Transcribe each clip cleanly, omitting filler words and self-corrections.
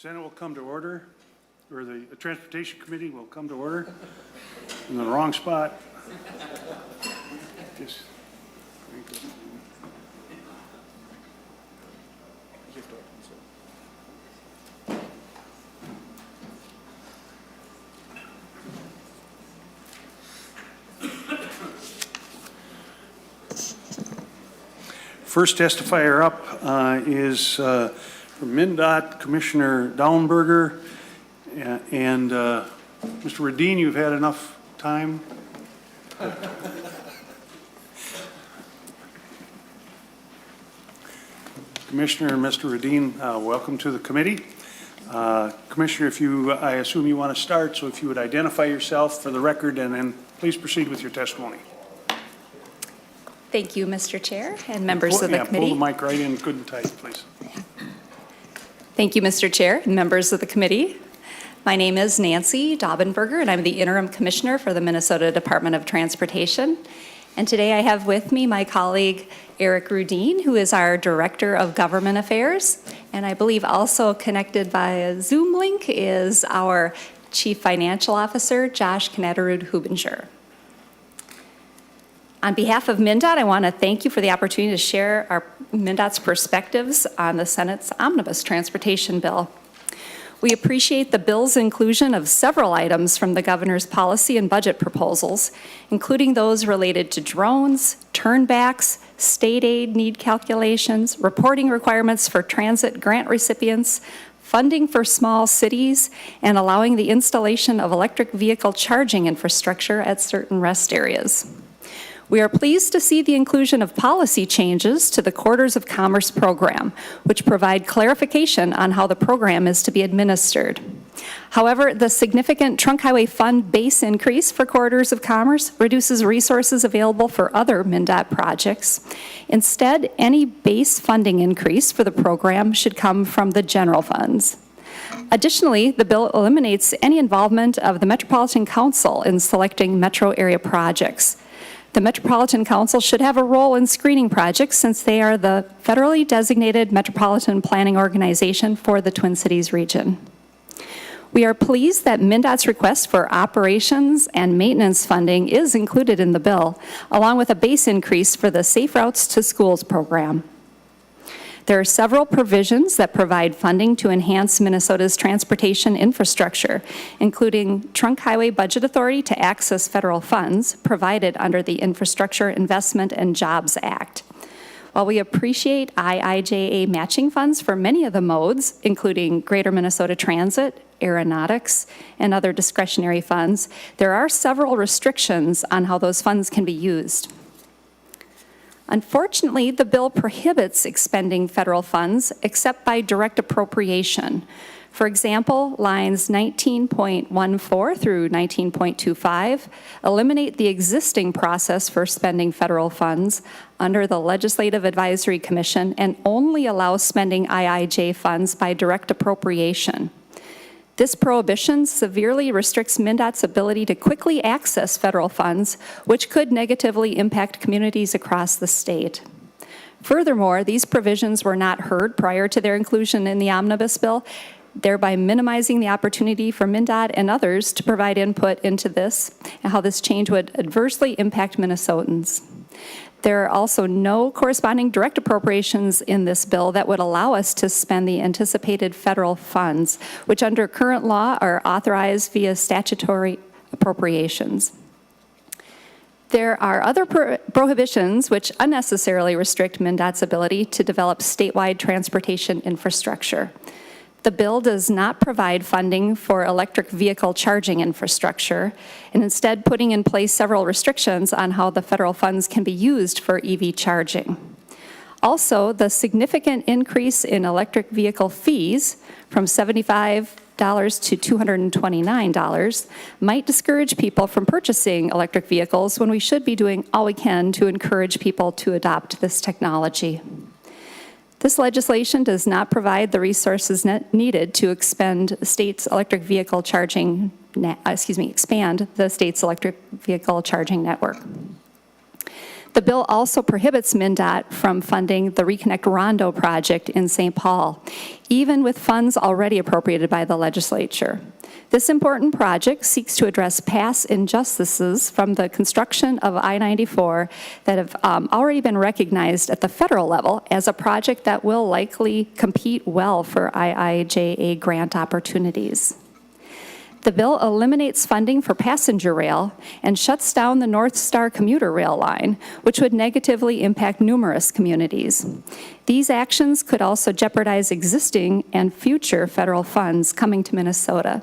Senate will come to order, or the Transportation Committee will come to order. In the wrong spot. Just, first testifier up is from Mndot, Commissioner Daubenberger, and Mr. Radin, you've had enough time. Commissioner and Mr. Radin, welcome to the committee. Commissioner, I assume you want to start, so if you would identify yourself for the record and then please proceed with your testimony. Thank you, Mr. Chair and members of the committee. Pull the mic right in good and tight, please. Thank you, Mr. Chair and members of the committee. My name is Nancy Daubenberger, and I'm the Interim Commissioner for the Minnesota Department of Transportation. And today I have with me my colleague, Eric Rudin, who is our Director of Government Affairs. And I believe also connected by a Zoom link is our Chief Financial Officer, Josh Knatterud-Hubinger. On behalf of Mndot, I want to thank you for the opportunity to share our Mndot's perspectives on the Senate's Omnibus transportation bill. We appreciate the bill's inclusion of several items from the governor's policy and budget proposals, including those related to drones, turnbacks, state aid need calculations, reporting requirements for transit grant recipients, funding for small cities, and allowing the installation of electric vehicle charging infrastructure at certain rest areas. We are pleased to see the inclusion of policy changes to the Corridors of Commerce program, which provide clarification on how the program is to be administered. However, the significant Trunk Highway Fund base increase for Corridors of Commerce reduces resources available for other Mndot projects. Instead, any base funding increase for the program should come from the general funds. Additionally, the bill eliminates any involvement of the Metropolitan Council in selecting metro area projects. The Metropolitan Council should have a role in screening projects since they are the federally designated metropolitan planning organization for the Twin Cities region. We are pleased that Mndot's request for operations and maintenance funding is included in the bill, along with a base increase for the Safe Routes to Schools program. There are several provisions that provide funding to enhance Minnesota's transportation infrastructure, including Trunk Highway Budget Authority to access federal funds provided under the Infrastructure Investment and Jobs Act. While we appreciate IIJA matching funds for many of the modes, including Greater Minnesota Transit, aeronautics, and other discretionary funds, there are several restrictions on how those funds can be used. Unfortunately, the bill prohibits expending federal funds except by direct appropriation. For example, lines 19.14 through 19.25 eliminate the existing process for spending federal funds under the Legislative Advisory Commission and only allow spending IIJ funds by direct appropriation. This prohibition severely restricts Mndot's ability to quickly access federal funds, which could negatively impact communities across the state. Furthermore, these provisions were not heard prior to their inclusion in the Omnibus bill, thereby minimizing the opportunity for Mndot and others to provide input into this and how this change would adversely impact Minnesotans. There are also no corresponding direct appropriations in this bill that would allow us to spend the anticipated federal funds, which under current law are authorized via statutory appropriations. There are other prohibitions which unnecessarily restrict Mndot's ability to develop statewide transportation infrastructure. The bill does not provide funding for electric vehicle charging infrastructure, and instead putting in place several restrictions on how the federal funds can be used for EV charging. Also, the significant increase in electric vehicle fees from $75 to $229 might discourage people from purchasing electric vehicles when we should be doing all we can to encourage people to adopt this technology. This legislation does not provide the resources needed to expand the state's electric vehicle charging network. The bill also prohibits Mndot from funding the Reconnect Rondo project in St. Paul, even with funds already appropriated by the legislature. This important project seeks to address past injustices from the construction of I-94 that have already been recognized at the federal level as a project that will likely compete well for IIJA grant opportunities. The bill eliminates funding for passenger rail and shuts down the Northstar commuter rail line, which would negatively impact numerous communities. These actions could also jeopardize existing and future federal funds coming to Minnesota.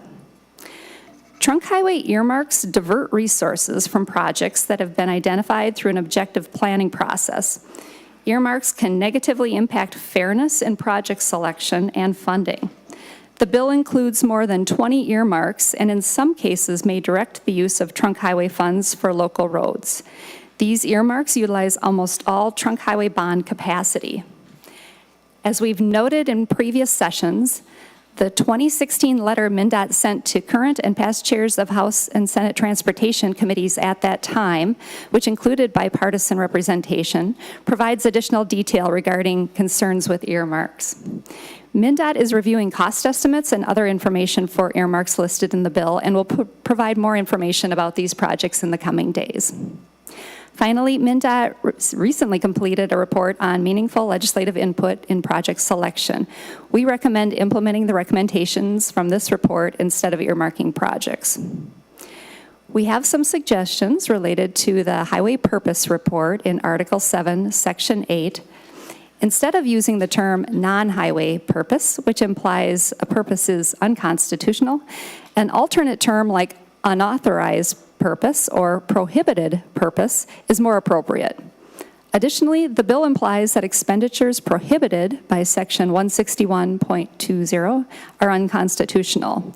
Trunk highway earmarks divert resources from projects that have been identified through an objective planning process. Earmarks can negatively impact fairness in project selection and funding. The bill includes more than 20 earmarks and in some cases may direct the use of trunk highway funds for local roads. These earmarks utilize almost all trunk highway bond capacity. As we've noted in previous sessions, the 2016 letter Mndot sent to current and past chairs of House and Senate Transportation Committees at that time, which included bipartisan representation, provides additional detail regarding concerns with earmarks. Mndot is reviewing cost estimates and other information for earmarks listed in the bill and will provide more information about these projects in the coming days. Finally, Mndot recently completed a report on meaningful legislative input in project selection. We recommend implementing the recommendations from this report instead of earmarking projects. We have some suggestions related to the Highway Purpose Report in Article 7, Section 8. Instead of using the term non-highway purpose, which implies a purpose is unconstitutional, an alternate term like unauthorized purpose or prohibited purpose is more appropriate. Additionally, the bill implies that expenditures prohibited by Section 161.20 are unconstitutional.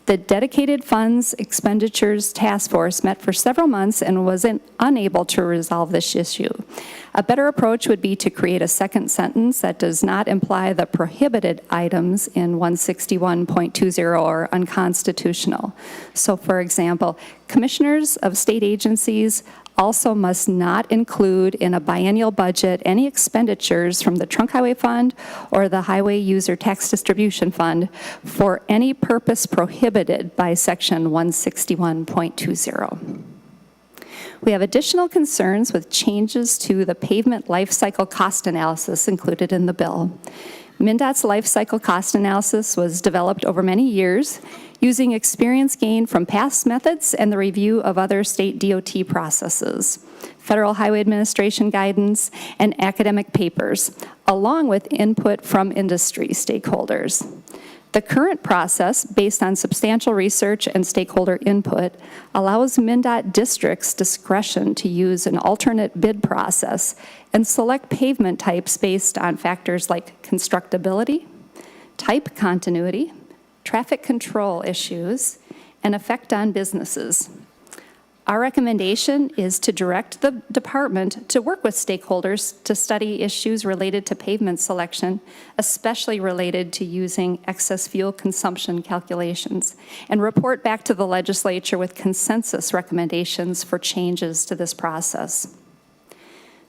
The Dedicated Funds Expenditures Task Force met for several months and was unable to resolve this issue. A better approach would be to create a second sentence that does not imply the prohibited items in 161.20 are unconstitutional. So, for example, commissioners of state agencies also must not include in a biennial budget any expenditures from the Trunk Highway Fund or the Highway User Tax Distribution Fund for any purpose prohibited by Section 161.20. We have additional concerns with changes to the pavement life cycle cost analysis included in the bill. Mndot's life cycle cost analysis was developed over many years using experience gained from past methods and the review of other state DOT processes, Federal Highway Administration guidance, and academic papers, along with input from industry stakeholders. The current process, based on substantial research and stakeholder input, allows Mndot districts discretion to use an alternate bid process and select pavement types based on factors like constructability, type continuity, traffic control issues, and effect on businesses. Our recommendation is to direct the department to work with stakeholders to study issues related to pavement selection, especially related to using excess fuel consumption calculations, and report back to the legislature with consensus recommendations for changes to this process.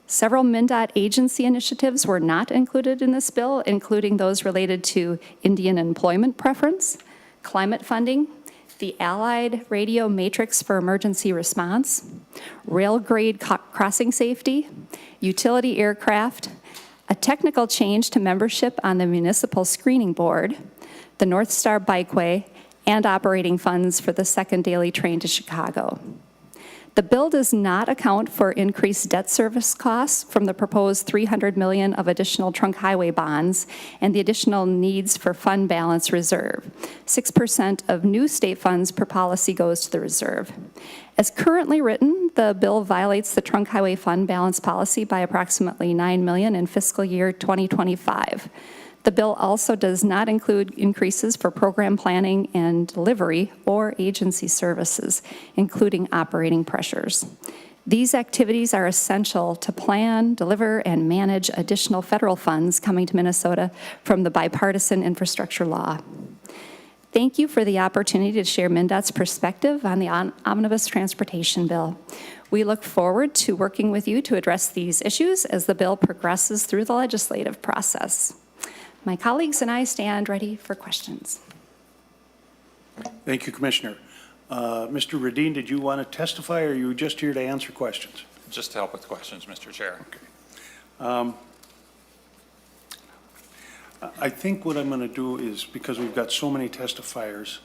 Several Mndot agency initiatives were not included in this bill, including those related to Indian employment preference, climate funding, the Allied Radio Matrix for Emergency Response, rail grade crossing safety, utility aircraft, a technical change to membership on the Municipal Screening Board, the Northstar Bikeway, and operating funds for the second daily train to Chicago. The bill does not account for increased debt service costs from the proposed $300 million of additional trunk highway bonds and the additional needs for fund balance reserve. 6% of new state funds per policy goes to the reserve. As currently written, the bill violates the trunk highway fund balance policy by approximately $9 million in fiscal year 2025. The bill also does not include increases for program planning and delivery or agency services, including operating pressures. These activities are essential to plan, deliver, and manage additional federal funds coming to Minnesota from the bipartisan infrastructure law. Thank you for the opportunity to share Mndot's perspective on the Omnibus Transportation Bill. We look forward to working with you to address these issues as the bill progresses through the legislative process. My colleagues and I stand ready for questions. Thank you, Commissioner. Mr. Radin, did you want to testify, or are you just here to answer questions? Just to help with questions, Mr. Chair. I think what I'm going to do is, because we've got so many testifiers,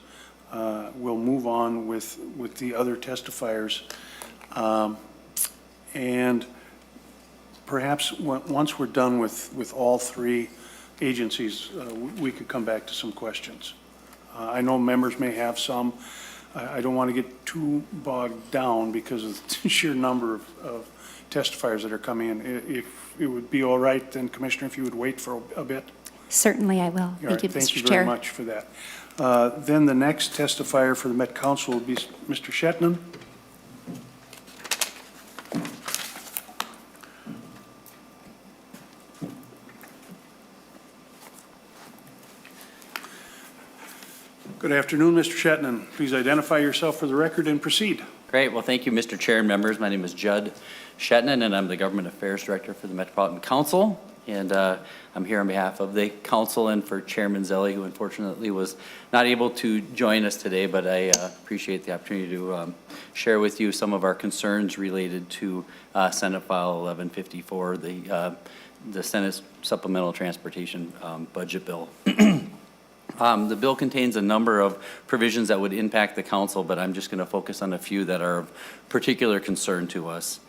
we'll move on with the other testifiers. And perhaps once we're done with all three agencies, we could come back to some questions. I know members may have some. I don't want to get too bogged down because of the sheer number of testifiers that are coming in. If it would be all right, then Commissioner, if you would wait for a bit. Certainly I will. Thank you, Mr. Chair. Thank you very much for that. Then the next testifier for the Met Council will be Mr. Shetland. Good afternoon, Mr. Shetland. Please identify yourself for the record and proceed. Great. Well, thank you, Mr. Chair and members. My name is Judd Shetland, and I'm the Government Affairs Director for the Metropolitan Council. And I'm here on behalf of the council and for Chairman Zelli, who unfortunately was not able to join us today, but I appreciate the opportunity to share with you some of our concerns related to Senate File 1154, the Senate Supplemental Transportation Budget Bill. The bill contains a number of provisions that would impact the council, but I'm just going to focus on a few that are of particular concern to us.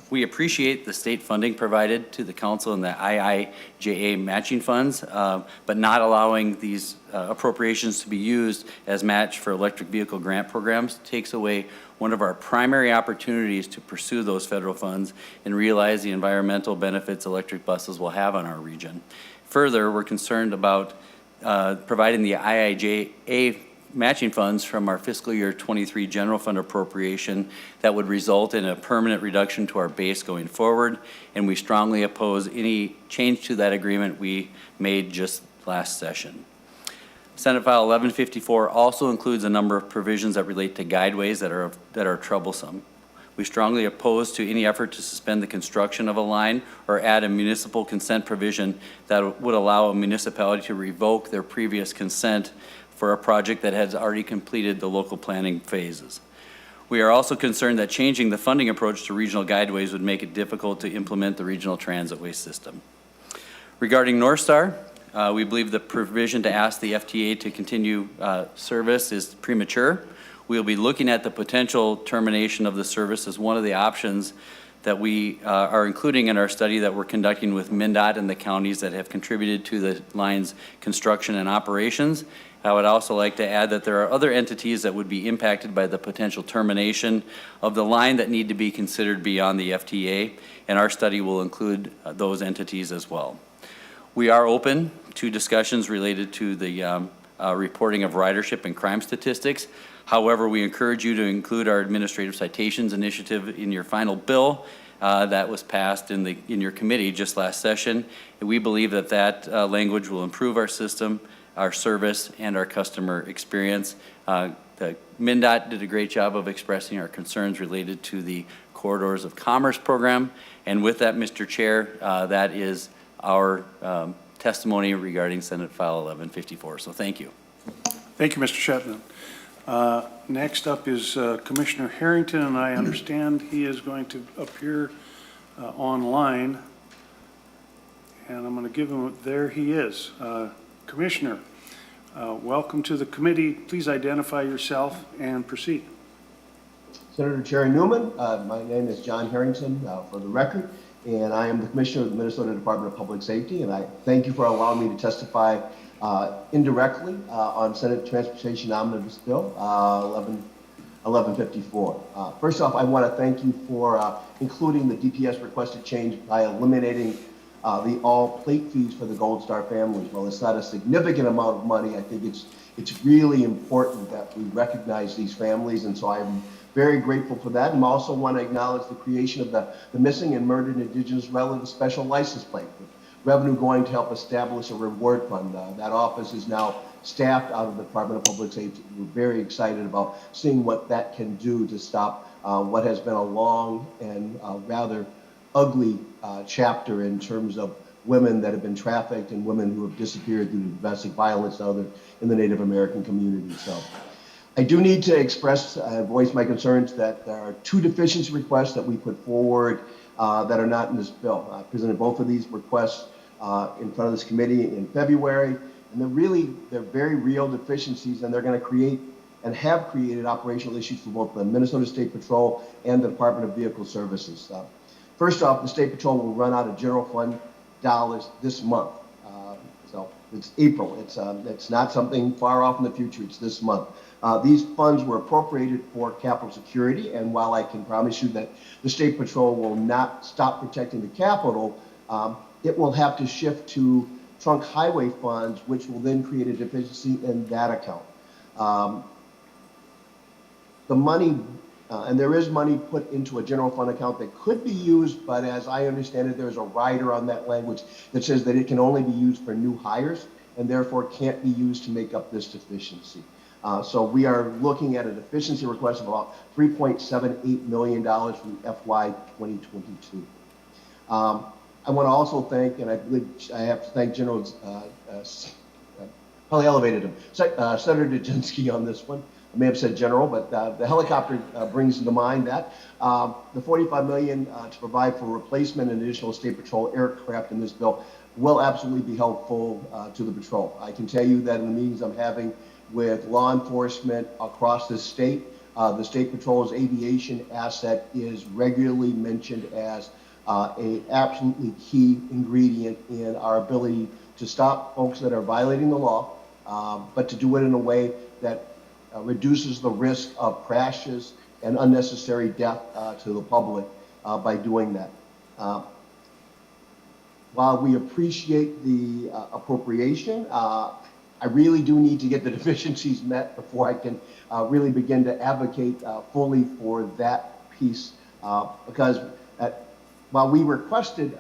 We appreciate the state funding provided to the council and the IIJA matching funds, but not allowing these appropriations to be used as match for electric vehicle grant programs takes away one of our primary opportunities to pursue those federal funds and realize the environmental benefits electric buses will have on our region. Further, we're concerned about providing the IIJA matching funds from our fiscal year 23 general fund appropriation that would result in a permanent reduction to our base going forward, and we strongly oppose any change to that agreement we made just last session. Senate File 1154 also includes a number of provisions that relate to guideways that are troublesome. We strongly oppose to any effort to suspend the construction of a line or add a municipal consent provision that would allow a municipality to revoke their previous consent for a project that has already completed the local planning phases. We are also concerned that changing the funding approach to regional guideways would make it difficult to implement the regional transitway system. Regarding Northstar, we believe the provision to ask the FTA to continue service is premature. We'll be looking at the potential termination of the service as one of the options that we are including in our study that we're conducting with Mndot and the counties that have contributed to the line's construction and operations. I would also like to add that there are other entities that would be impacted by the potential termination of the line that need to be considered beyond the FTA, and our study will include those entities as well. We are open to discussions related to the reporting of ridership and crime statistics. However, we encourage you to include our administrative citations initiative in your final bill that was passed in your committee just last session. And we believe that language will improve our system, our service, and our customer experience. The Mndot did a great job of expressing our concerns related to the Corridors of Commerce program. And with that, Mr. Chair, that is our testimony regarding Senate File 1154. So thank you. Thank you, Mr. Shetland. Next up is Commissioner Harrington, and I understand he is going to appear online. And I'm going to give him, there he is. Commissioner, welcome to the committee. Please identify yourself and proceed. Senator Chair Newman, my name is John Harrington, for the record, and I am the Commissioner of the Minnesota Department of Public Safety, and I thank you for allowing me to testify indirectly on Senate Transportation Omnibus Bill 1154. First off, I want to thank you for including the DPS requested change by eliminating the all plate fees for the Gold Star families. While it's not a significant amount of money, I think it's really important that we recognize these families, and so I'm very grateful for that. And I also want to acknowledge the creation of the missing and murdered Indigenous relative special license plate, with revenue going to help establish a reward fund. That office is now staffed out of the Department of Public Safety. We're very excited about seeing what that can do to stop what has been a long and rather ugly chapter in terms of women that have been trafficked and women who have disappeared due to domestic violence and other in the Native American community. So I do need to express, voice my concerns that there are 2 deficiency requests that we put forward that are not in this bill. I presented both of these requests in front of this committee in February, and they're very real deficiencies, and they're going to create and have created operational issues for both the Minnesota State Patrol and the Department of Vehicle Services. First off, the State Patrol will run out of general fund dollars this month. So it's April. It's not something far off in the future. It's this month. These funds were appropriated for capital security, and while I can promise you that the State Patrol will not stop protecting the Capitol, it will have to shift to trunk highway funds, which will then create a deficiency in that account. The money, and there is money put into a general fund account that could be used, but as I understand it, there's a rider on that language that says that it can only be used for new hires and therefore can't be used to make up this deficiency. So we are looking at a deficiency request of about $3.78 million from FY 2022. I want to also thank, and I believe I have to thank General, probably elevated him, Senator Dudzinski on this one. I may have said general, but the helicopter brings to mind that. The $45 million to provide for replacement and additional State Patrol aircraft in this bill will absolutely be helpful to the patrol. I can tell you that in the meetings I'm having with law enforcement across the state, the State Patrol's aviation asset is regularly mentioned as a absolutely key ingredient in our ability to stop folks that are violating the law, but to do it in a way that reduces the risk of crashes and unnecessary death to the public by doing that. While we appreciate the appropriation, I really do need to get the deficiencies met before I can really begin to advocate fully for that piece, because while we requested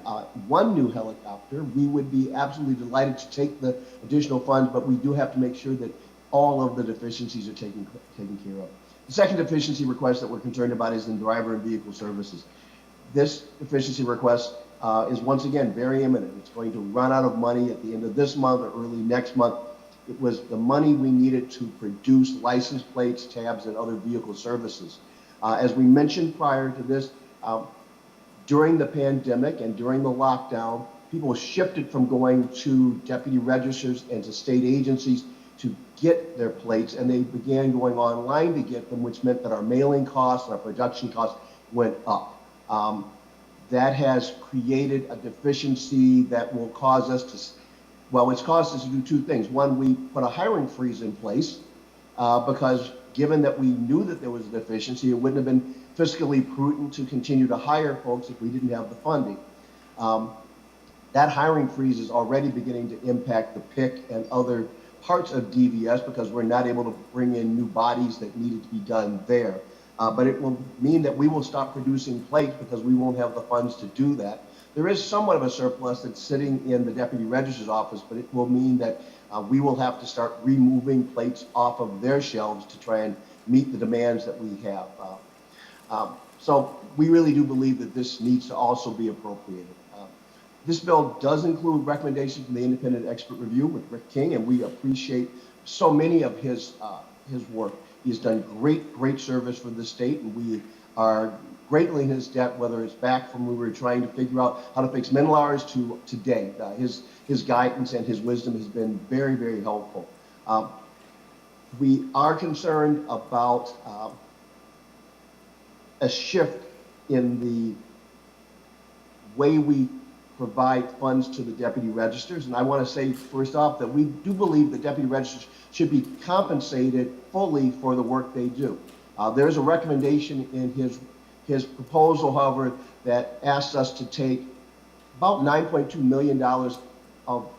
one new helicopter, we would be absolutely delighted to take the additional funds, but we do have to make sure that all of the deficiencies are taken care of. The second deficiency request that we're concerned about is in driver and vehicle services. This deficiency request is once again very imminent. It's going to run out of money at the end of this month or early next month. It was the money we needed to produce license plates, tabs, and other vehicle services. As we mentioned prior to this, during the pandemic and during the lockdown, people shifted from going to deputy registers and to state agencies to get their plates, and they began going online to get them, which meant that our mailing costs and our production costs went up. That has created a deficiency that will cause us to, well, it's caused us to do 2 things. One, we put a hiring freeze in place because given that we knew that there was a deficiency, it wouldn't have been fiscally prudent to continue to hire folks if we didn't have the funding. That hiring freeze is already beginning to impact the PIC and other parts of DVS because we're not able to bring in new bodies that needed to be done there. But it will mean that we will stop producing plates because we won't have the funds to do that. There is somewhat of a surplus that's sitting in the deputy registrar's office, but it will mean that we will have to start removing plates off of their shelves to try and meet the demands that we have. So we really do believe that this needs to also be appropriated. This bill does include recommendations from the independent expert review with Rick King, and we appreciate so many of his work. He's done great service for the state, and we are greatly in his debt, whether it's back from when we were trying to figure out how to fix Menlars to today. His guidance and his wisdom has been very helpful. We are concerned about a shift in the way we provide funds to the deputy registers. And I want to say first off that we do believe that deputy registers should be compensated fully for the work they do. There's a recommendation in his proposal, however, that asks us to take about $9.2 million of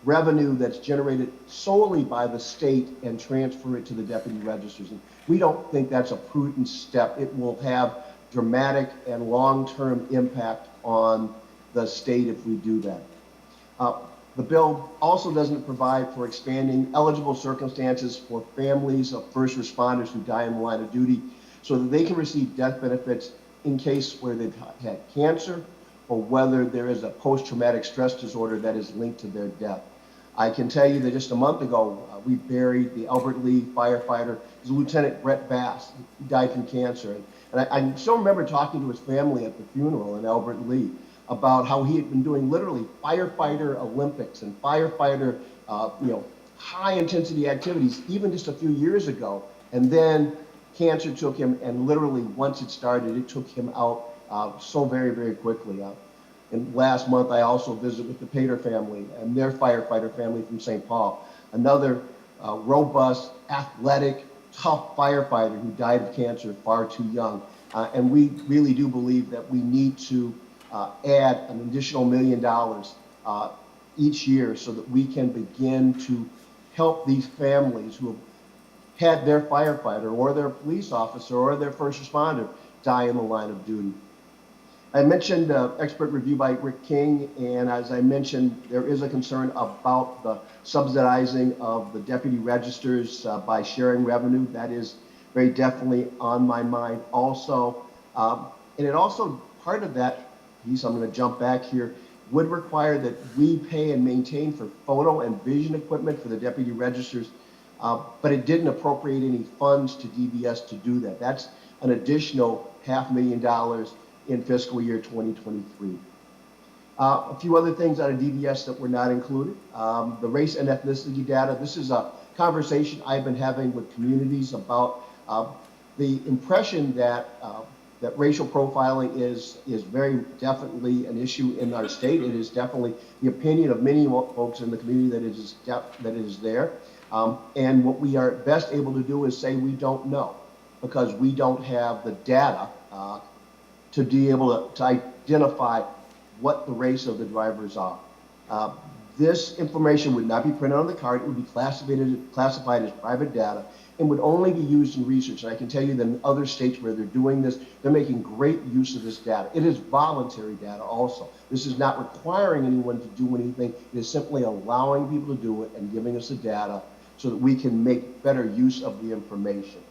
revenue that's generated solely by the state and transfer it to the deputy registers. And we don't think that's a prudent step. It will have dramatic and long-term impact on the state if we do that. The bill also doesn't provide for expanding eligible circumstances for families of first responders who die in the line of duty so that they can receive death benefits in case where they've had cancer or whether there is a post-traumatic stress disorder that is linked to their death. I can tell you that just a month ago, we buried the Albert Lee firefighter, Lieutenant Brett Bass. He died from cancer. And I still remember talking to his family at the funeral in Albert Lee about how he had been doing literally firefighter Olympics and firefighter, high intensity activities even just a few years ago. And then cancer took him, and literally once it started, it took him out so very, very quickly. And last month, I also visited with the Pater family and their firefighter family from St. Paul, another robust, athletic, tough firefighter who died of cancer far too young. And we really do believe that we need to add an additional $1 million each year so that we can begin to help these families who have had their firefighter or their police officer or their first responder die in the line of duty. I mentioned expert review by Rick King, and as I mentioned, there is a concern about the subsidizing of the deputy registers by sharing revenue. That is very definitely on my mind also. And it also, part of that piece, I'm going to jump back here, would require that we pay and maintain for photo and vision equipment for the deputy registers, but it didn't appropriate any funds to DVS to do that. That's an additional $500,000 in fiscal year 2023. A few other things out of DVS that were not included. The race and ethnicity data. This is a conversation I've been having with communities about the impression that that racial profiling is very definitely an issue in our state. It is definitely the opinion of many folks in the community that it is there. And what we are best able to do is say we don't know, because we don't have the data to be able to identify what the race of the drivers are. This information would not be printed on the card. It would be classified as private data and would only be used in research. And I can tell you that in other states where they're doing this, they're making great use of this data. It is voluntary data also. This is not requiring anyone to do anything. It is simply allowing people to do it and giving us the data so that we can make better use of the information.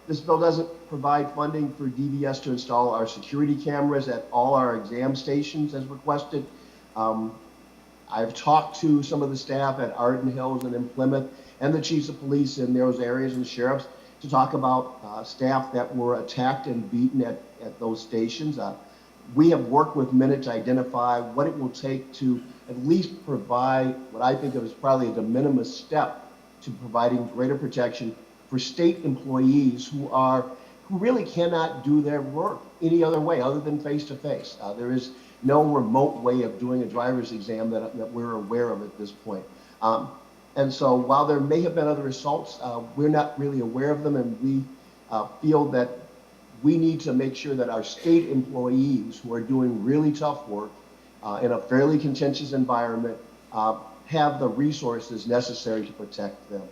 This bill doesn't provide funding for DVS to install our security cameras at all our exam stations as requested. I've talked to some of the staff at Arden Hills and in Plymouth and the chiefs of police in those areas and sheriffs to talk about staff that were attacked and beaten at those stations. We have worked with Mndot to identify what it will take to at least provide what I think of as probably a de minimis step to providing greater protection for state employees who really cannot do their work any other way other than face-to-face. There is no remote way of doing a driver's exam that we're aware of at this point. And so while there may have been other assaults, we're not really aware of them, and we feel that we need to make sure that our state employees who are doing really tough work in a fairly contentious environment have the resources necessary to protect them.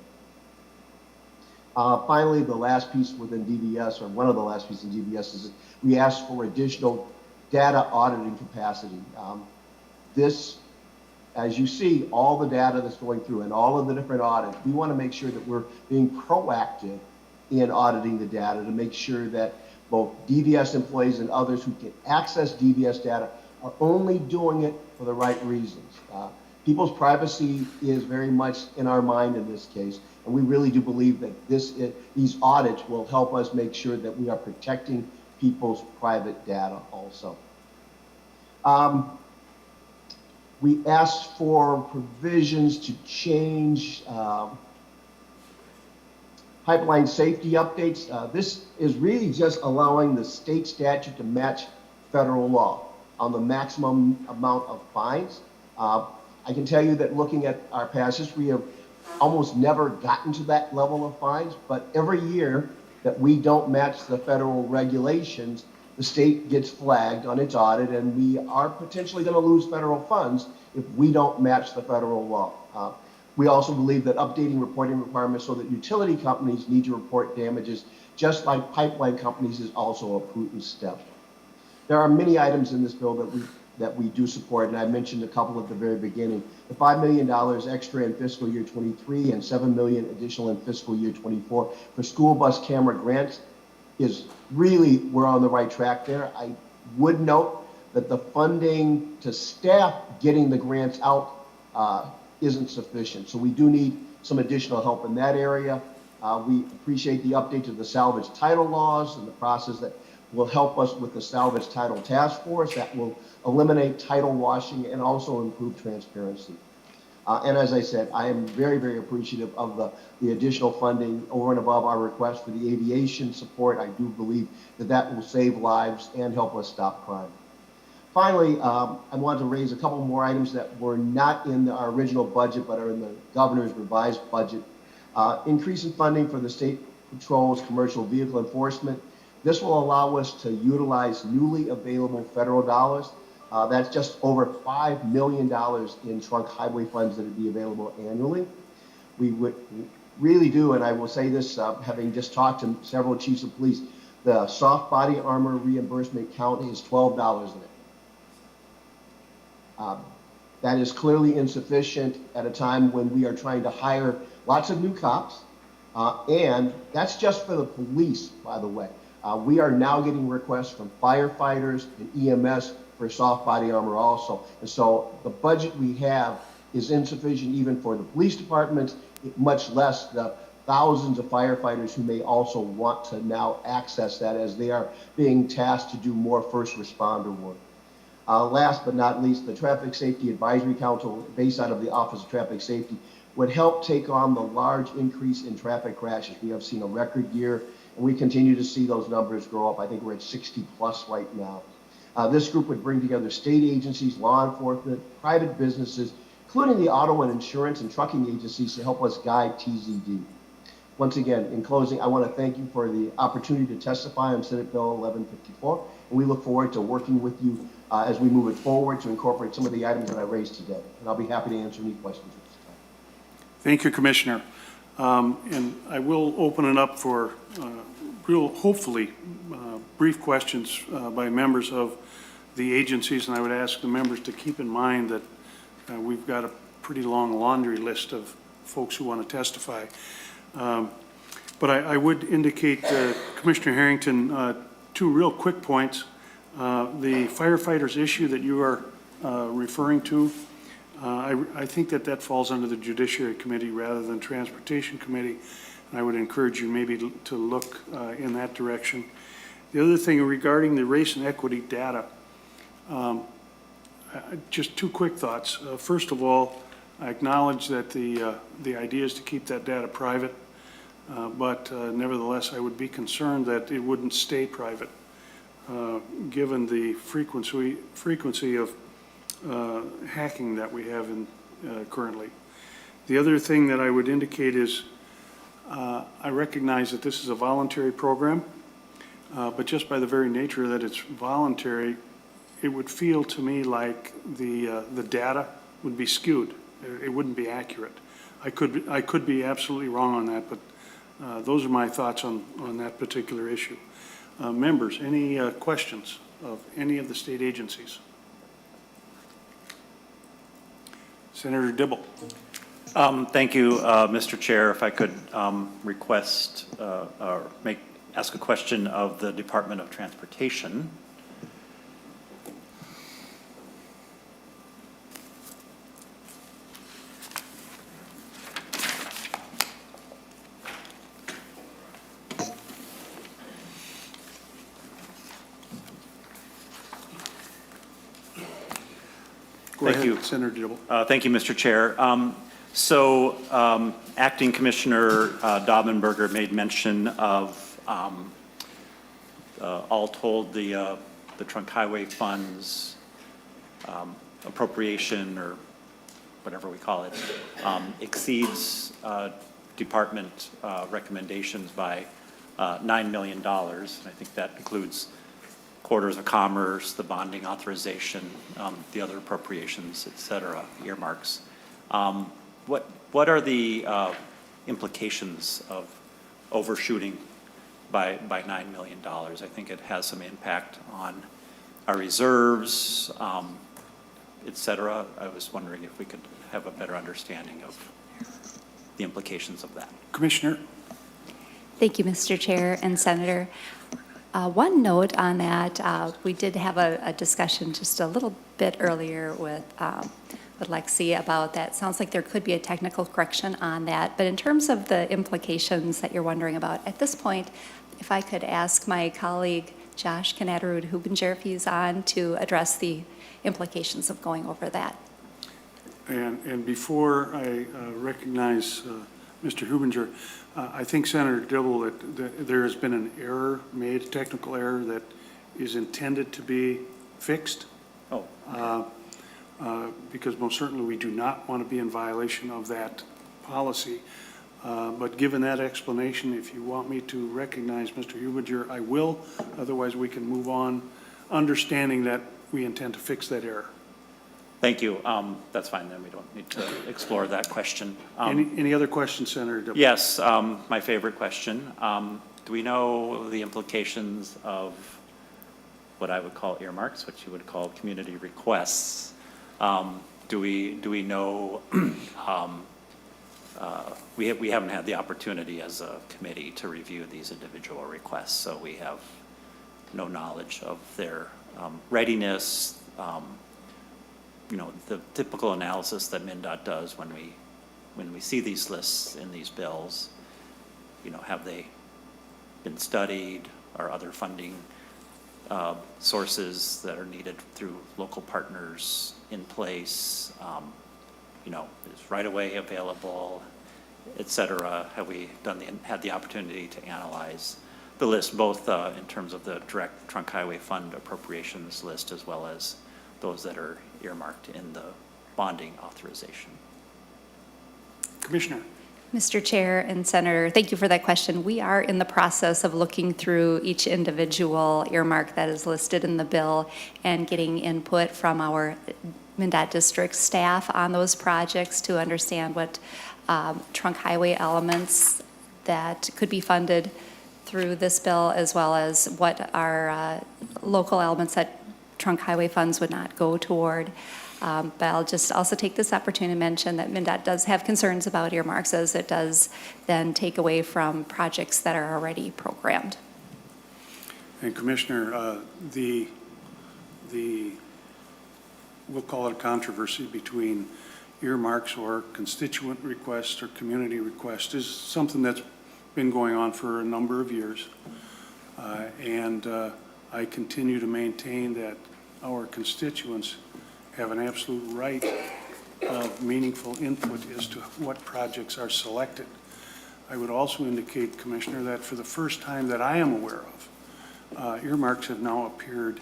Finally, the last piece within DVS, or one of the last pieces in DVS, is we asked for additional data auditing capacity. This, as you see, all the data that's going through and all of the different audits, we want to make sure that we're being proactive in auditing the data to make sure that both DVS employees and others who can access DVS data are only doing it for the right reasons. People's privacy is very much in our mind in this case, and we really do believe that these audits will help us make sure that we are protecting people's private data also. We asked for provisions to change pipeline safety updates. This is really just allowing the state statute to match federal law on the maximum amount of fines. I can tell you that looking at our past history, we have almost never gotten to that level of fines, but every year that we don't match the federal regulations, the state gets flagged on its audit, and we are potentially going to lose federal funds if we don't match the federal law. We also believe that updating reporting requirements so that utility companies need to report damages, just like pipeline companies, is also a prudent step. There are many items in this bill that we that we do support, and I mentioned a couple at the very beginning. The $5 million extra in fiscal year 23 and $7 million additional in fiscal year 24 for school bus camera grants is really, we're on the right track there. I would note that the funding to staff getting the grants out isn't sufficient. So we do need some additional help in that area. We appreciate the update to the salvage title laws and the process that will help us with the salvage title task force that will eliminate title washing and also improve transparency. And as I said, I am very, very appreciative of the additional funding over and above our request for the aviation support. I do believe that that will save lives and help us stop crime. Finally, I want to raise a couple more items that were not in our original budget but are in the governor's revised budget. Increase in funding for the state patrol's commercial vehicle enforcement. This will allow us to utilize newly available federal dollars. That's just over $5 million in trunk highway funds that would be available annually. We would really do, and I will say this, having just talked to several chiefs of police, the soft body armor reimbursement count is $12 in it. That is clearly insufficient at a time when we are trying to hire lots of new cops, and that's just for the police, by the way. We are now getting requests from firefighters and EMS for soft body armor also. And so the budget we have is insufficient even for the police departments, much less the thousands of firefighters who may also want to now access that as they are being tasked to do more first responder work. Last but not least, the Traffic Safety Advisory Council, based out of the Office of Traffic Safety, would help take on the large increase in traffic crashes. We have seen a record year, and we continue to see those numbers grow up. I think we're at 60 plus right now. This group would bring together state agencies, law enforcement, private businesses, including the auto and insurance and trucking agencies to help us guide TZD. Once again, in closing, I want to thank you for the opportunity to testify on Senate Bill 1154, and we look forward to working with you as we move it forward to incorporate some of the items that I raised today. And I'll be happy to answer any questions at this time. Thank you, Commissioner. And I will open it up for hopefully brief questions by members of the agencies, and I would ask the members to keep in mind that we've got a pretty long laundry list of folks who want to testify. But I would indicate, Commissioner Harrington, two real quick points. The firefighters issue that you are referring to, I think that falls under the Judiciary Committee rather than Transportation Committee. And I would encourage you maybe to look in that direction. The other thing regarding the race and equity data, just two quick thoughts. First of all, I acknowledge that the idea is to keep that data private, but nevertheless, I would be concerned that it wouldn't stay private, given the frequency of hacking that we have currently. The other thing that I would indicate is I recognize that this is a voluntary program, but just by the very nature that it's voluntary, it would feel to me like the data would be skewed. It wouldn't be accurate. I could be absolutely wrong on that, but those are my thoughts on that particular issue. Members, any questions of any of the state agencies? Senator Dibble. Thank you, Mr. Chair. If I could request or ask a question of the Department of Transportation. Thank you, Senator Dibble. Thank you, Mr. Chair. Acting Commissioner Daubenberger made mention of, all told, the trunk highway funds appropriation, or whatever we call it, exceeds department recommendations by $9 million. And I think that includes quarters of commerce, the bonding authorization, the other appropriations, et cetera, earmarks. What are the implications of overshooting by $9 million? I think it has some impact on our reserves, et cetera. I was wondering if we could have a better understanding of the implications of that. Commissioner? Thank you, Mr. Chair and Senator. One note on that, we did have a discussion just a little bit earlier with Lexi about that. Sounds like there could be a technical correction on that. But in terms of the implications that you're wondering about, at this point, if I could ask my colleague, Josh Kanatarud-Hubinger, if he's on, to address the implications of going over that. And before I recognize Mr. Hubinger, I think Senator Dibble, that there has been an error made, a technical error that is intended to be fixed. Oh, Because most certainly we do not want to be in violation of that policy. But given that explanation, if you want me to recognize Mr. Hubinger, I will. Otherwise, we can move on, understanding that we intend to fix that error. thank you. That's fine, then we don't need to explore that question. Any other questions, Senator Dibble? Yes, my favorite question. Do we know the implications of what I would call earmarks, what you would call community requests? Do we know, we haven't had the opportunity as a committee to review these individual requests, so we have no knowledge of their readiness, the typical analysis that Mndot does when we see these lists in these bills. Have they been studied? Are other funding sources that are needed through local partners in place? Is right-of-way available, et cetera? Have we had the opportunity to analyze the list, both in terms of the direct trunk highway fund appropriations list, as well as those that are earmarked in the bonding authorization? Commissioner? Mr. Chair and Senator, thank you for that question. We are in the process of looking through each individual earmark that is listed in the bill and getting input from our Mndot district staff on those projects to understand what trunk highway elements that could be funded through this bill, as well as what are local elements that trunk highway funds would not go toward. But I'll just also take this opportunity to mention that Mndot does have concerns about earmarks, as it does then take away from projects that are already programmed. And Commissioner, we'll call it a controversy between earmarks or constituent requests or community requests is something that's been going on for a number of years. And I continue to maintain that our constituents have an absolute right of meaningful input as to what projects are selected. I would also indicate, Commissioner, that for the first time that I am aware of, earmarks have now appeared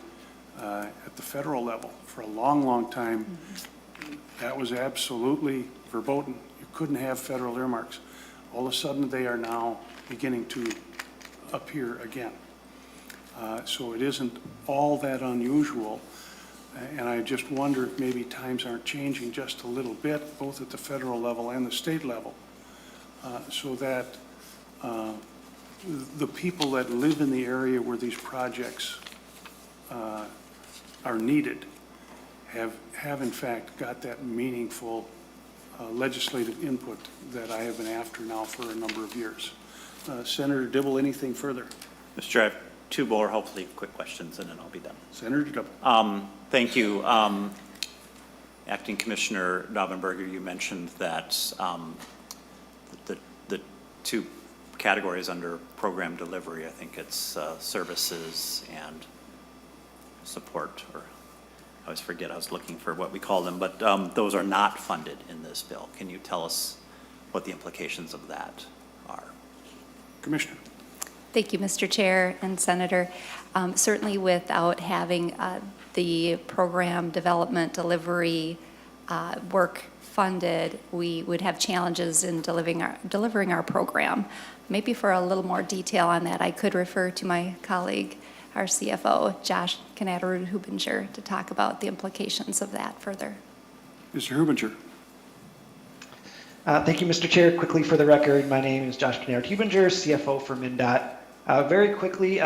at the federal level. For a long, long time, that was absolutely verboten. You couldn't have federal earmarks. All of a sudden, they are now beginning to appear again. So it isn't all that unusual. And I just wonder if maybe times aren't changing just a little bit, both at the federal level and the state level, so that the people that live in the area where these projects are needed have in fact got that meaningful legislative input that I have been after now for a number of years. Senator Dibble, anything further? Mr. Chair, I have two more, hopefully, quick questions, and then I'll be done. Senator Dibble. Thank you. Acting Commissioner Daubenberger, you mentioned that the two categories under program delivery, I think it's services and support, or I always forget, I was looking for what we call them, but those are not funded in this bill. Can you tell us what the implications of that are? Commissioner. Thank you, Mr. Chair and Senator. Certainly without having the program development delivery work funded, we would have challenges in delivering our program. Maybe for a little more detail on that, I could refer to my colleague, our CFO, Josh Kanatarud-Hubinger, to talk about the implications of that further. Mr. Hubinger. Thank you, Mr. Chair. Quickly for the record, my name is Josh Kanatarud-Hubinger, CFO for Mndot. Very quickly,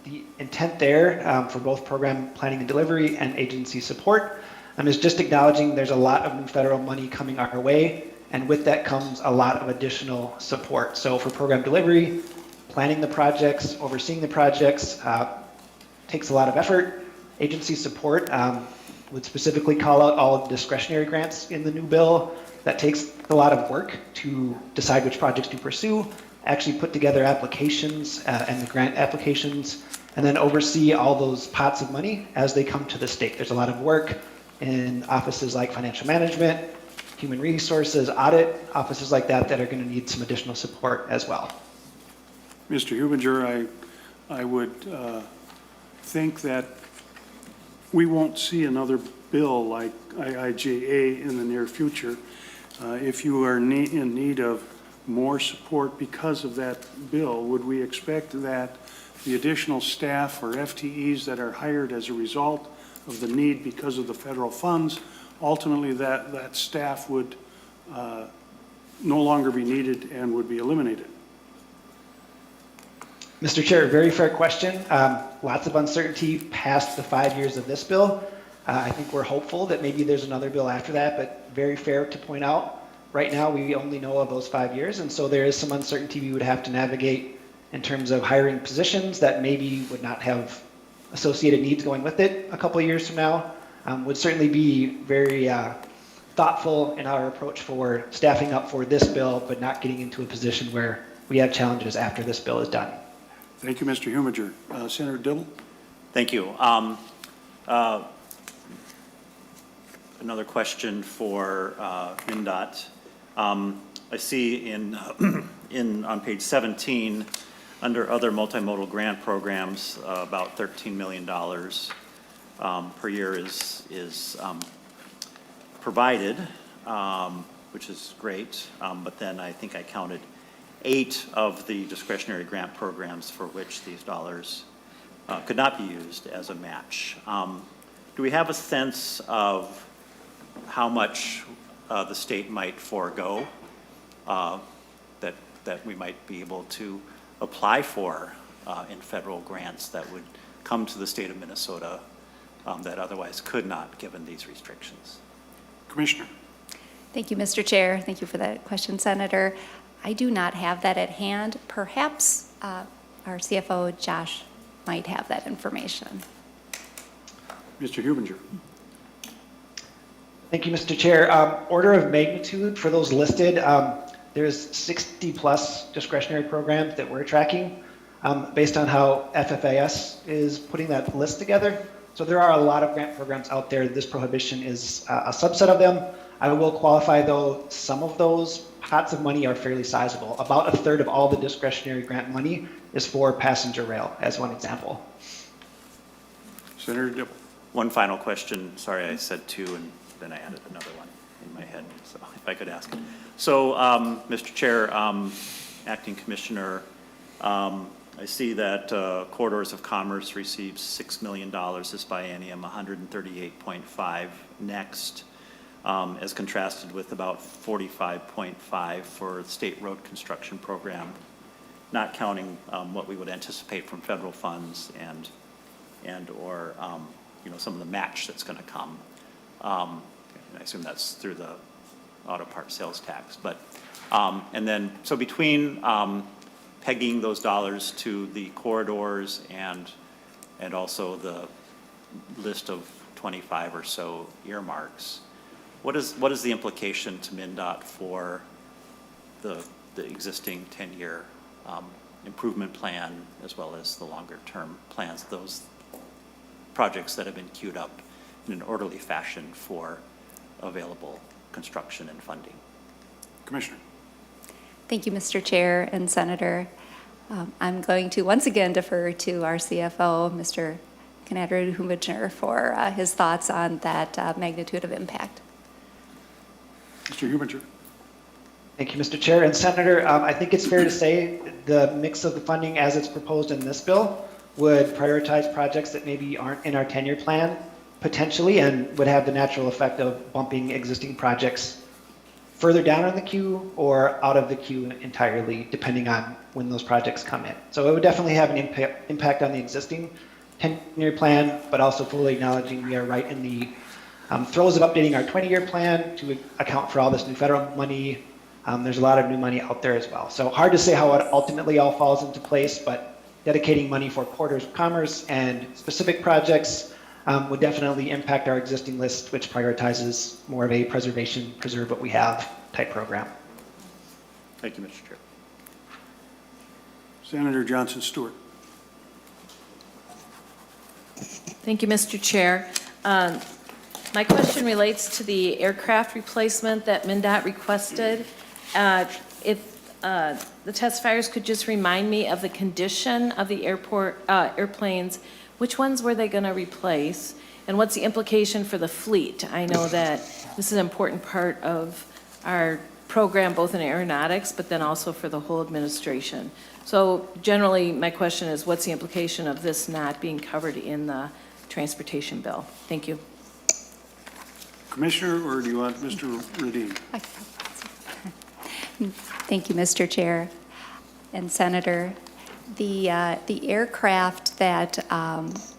The intent there for both program planning and delivery and agency support is just acknowledging there's a lot of new federal money coming our way, and with that comes a lot of additional support. So for program delivery, planning the projects, overseeing the projects takes a lot of effort. Agency support would specifically call out all of the discretionary grants in the new bill. That takes a lot of work to decide which projects to pursue, actually put together applications and the grant applications, and then oversee all those pots of money as they come to the state. There's a lot of work in offices like financial management, human resources, audit, offices like that that are going to need some additional support as well. Mr. Hubinger, I would think that we won't see another bill like IIJA in the near future. If you are in need of more support because of that bill, would we expect that the additional staff or FTEs that are hired as a result of the need because of the federal funds, ultimately that staff would no longer be needed and would be eliminated? Mr. Chair, very fair question. Lots of uncertainty past the 5 years of this bill. I think we're hopeful that maybe there's another bill after that, but very fair to point out, right now we only know of those 5 years, and so there is some uncertainty we would have to navigate in terms of hiring positions that maybe would not have associated needs going with it a couple of years from now. Would certainly be very thoughtful in our approach for staffing up for this bill, but not getting into a position where we have challenges after this bill is done. Thank you, Mr. Hubinger. Senator Dibble? Thank you. Another question for Mndot. I see on page 17, under other multimodal grant programs, about $13 million per year is provided, which is great. But then I think I counted 8 of the discretionary grant programs for which these dollars could not be used as a match. Do we have a sense of how much the state might forego that we might be able to apply for in federal grants that would come to the state of Minnesota that otherwise could not, given these restrictions? Commissioner? Thank you, Mr. Chair. Thank you for that question, Senator. I do not have that at hand. Perhaps our CFO, Josh, might have that information. Mr. Hubinger? Thank you, Mr. Chair. Order of magnitude for those listed, there's 60 plus discretionary programs that we're tracking based on how FFAS is putting that list together. So there are a lot of grant programs out there. This prohibition is a subset of them. I will qualify, though, some of those pots of money are fairly sizable. About a third of all the discretionary grant money is for passenger rail, as one example. Senator Dibble? One final question. Sorry, I said 2 and then I added another one in my head, so if I could ask. So, Mr. Chair, Acting Commissioner, I see that Corridors of Commerce receives $6 million this biennium, 138.5 next, as contrasted with about 45.5 for the State Road Construction Program, not counting what we would anticipate from federal funds and or some of the match that's going to come. I assume that's through the auto part sales tax. But and then so between pegging those dollars to the corridors and also the list of 25 or so earmarks, what is the implication to Mndot for the existing 10-year improvement plan as well as the longer term plans, those projects that have been queued up in an orderly fashion for available construction and funding? Commissioner? Thank you, Mr. Chair and Senator. I'm going to once again defer to our CFO, Mr. Hubinger, for his thoughts on that magnitude of impact. Mr. Hubinger? Thank you, Mr. Chair and Senator. I think it's fair to say the mix of the funding as it's proposed in this bill would prioritize projects that maybe aren't in our 10-year plan potentially and would have the natural effect of bumping existing projects further down on the queue or out of the queue entirely, depending on when those projects come in. So it would definitely have an impact on the existing 10-year plan, but also fully acknowledging we are right in the throes of updating our 20-year plan to account for all this new federal money. There's a lot of new money out there as well. So hard to say how it ultimately all falls into place, but dedicating money for corridors of commerce and specific projects would definitely impact our existing list, which prioritizes more of a preserve what we have type program. Thank you, Mr. Chair. Senator Johnson Stewart. Thank you, Mr. Chair. My question relates to the aircraft replacement that Mndot requested. If the testifiers could just remind me of the condition of the airplanes, which ones were they going to replace, and what's the implication for the fleet? I know that this is an important part of our program, both in aeronautics, but then also for the whole administration. So generally, my question is, what's the implication of this not being covered in the transportation bill? Thank you. Commissioner, or do you want Mr. Radin? Thank you, Mr. Chair and Senator. The aircraft that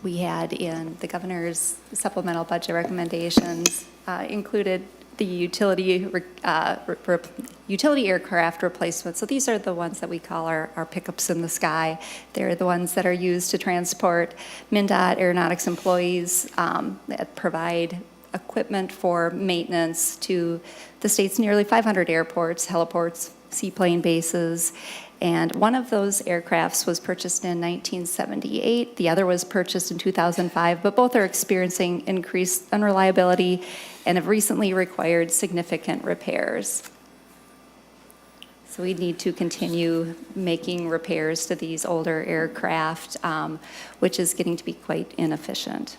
we had in the governor's supplemental budget recommendations included the utility aircraft replacement. So these are the ones that we call our pickups in the sky. They're the ones that are used to transport Mndot aeronautics employees that provide equipment for maintenance to the state's nearly 500 airports, heliports, seaplane bases. And one of those aircrafts was purchased in 1978. The other was purchased in 2005, but both are experiencing increased unreliability and have recently required significant repairs. So we need to continue making repairs to these older aircraft, which is getting to be quite inefficient.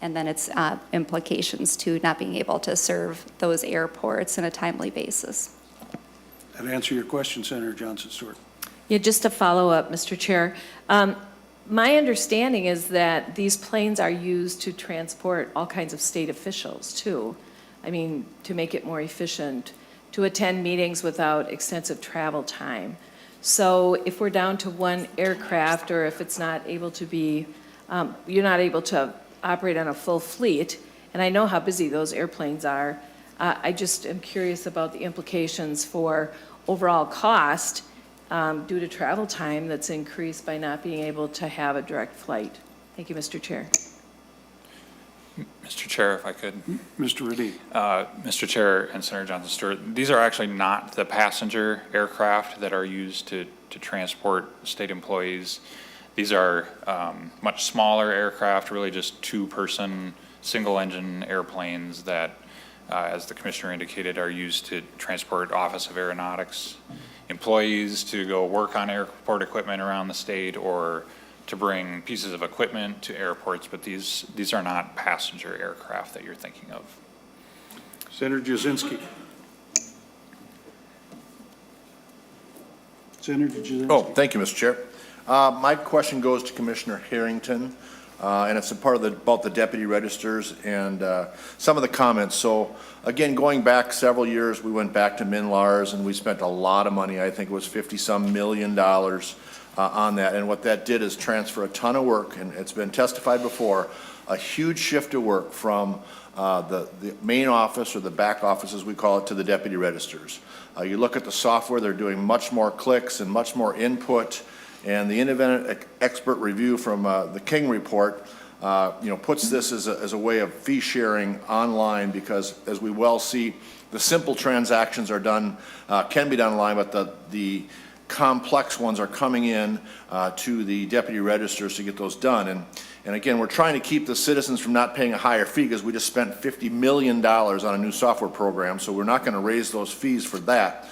And then its implications to not being able to serve those airports on a timely basis. That answer your question, Senator Johnson Stewart. Yeah, just to follow up, Mr. Chair. My understanding is that these planes are used to transport all kinds of state officials, too. I mean, to make it more efficient, to attend meetings without extensive travel time. So if we're down to one aircraft, or if it's not able to be, you're not able to operate on a full fleet, and I know how busy those airplanes are, I just am curious about the implications for overall cost due to travel time that's increased by not being able to have a direct flight. Thank you, Mr. Chair. Mr. Chair, if I could. Mr. Radin. Mr. Chair and Senator Johnson Stewart, these are actually not the passenger aircraft that are used to transport state employees. These are much smaller aircraft, really just two-person, single-engine airplanes that, as the Commissioner indicated, are used to transport Office of Aeronautics employees to go work on airport equipment around the state, or to bring pieces of equipment to airports, but these are not passenger aircraft that you're thinking of. Senator Jasinski. Senator Jasinski. Oh, thank you, Mr. Chair. My question goes to Commissioner Harrington, and it's about the deputy registers and some of the comments. So again, going back several years, we went back to MNLARS and we spent a lot of money. I think it was $50-some million on that. And what that did is transfer a ton of work, and it's been testified before, a huge shift of work from the main office, or the back office as we call it, to the deputy registers. You look at the software, they're doing much more clicks and much more input. And the independent expert review from the King report, puts this as a way of fee sharing online, because as we well see, the simple transactions are done, can be done online, but the complex ones are coming in to the deputy registers to get those done. And again, we're trying to keep the citizens from not paying a higher fee, because we just spent $50 million on a new software program, so we're not going to raise those fees for that.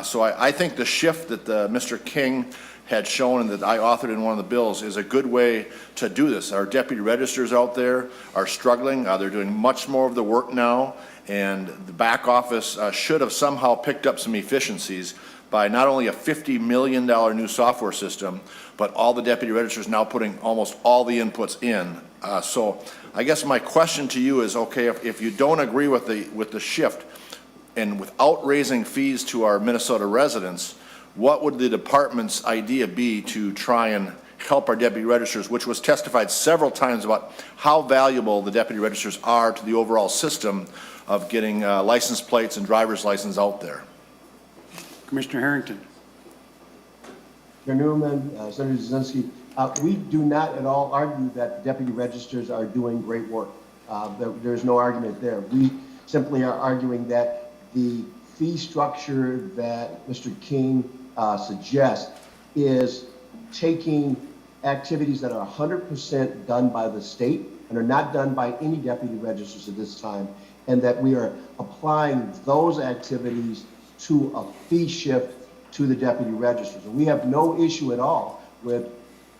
So I think the shift that Mr. King had shown and that I authored in one of the bills is a good way to do this. Our deputy registers out there are struggling. They're doing much more of the work now, and the back office should have somehow picked up some efficiencies by not only a $50 million new software system, but all the deputy registers now putting almost all the inputs in. So I guess my question to you is, okay, if you don't agree with the shift, and without raising fees to our Minnesota residents, what would the department's idea be to try and help our deputy registers, which was testified several times about how valuable the deputy registers are to the overall system of getting license plates and driver's license out there? Commissioner Harrington. Senator Newman, Senator Jasinski, we do not at all argue that deputy registers are doing great work. There's no argument there. We simply are arguing that the fee structure that Mr. King suggests is taking activities that are 100% done by the state and are not done by any deputy registers at this time, and that we are applying those activities to a fee shift to the deputy registers. And we have no issue at all with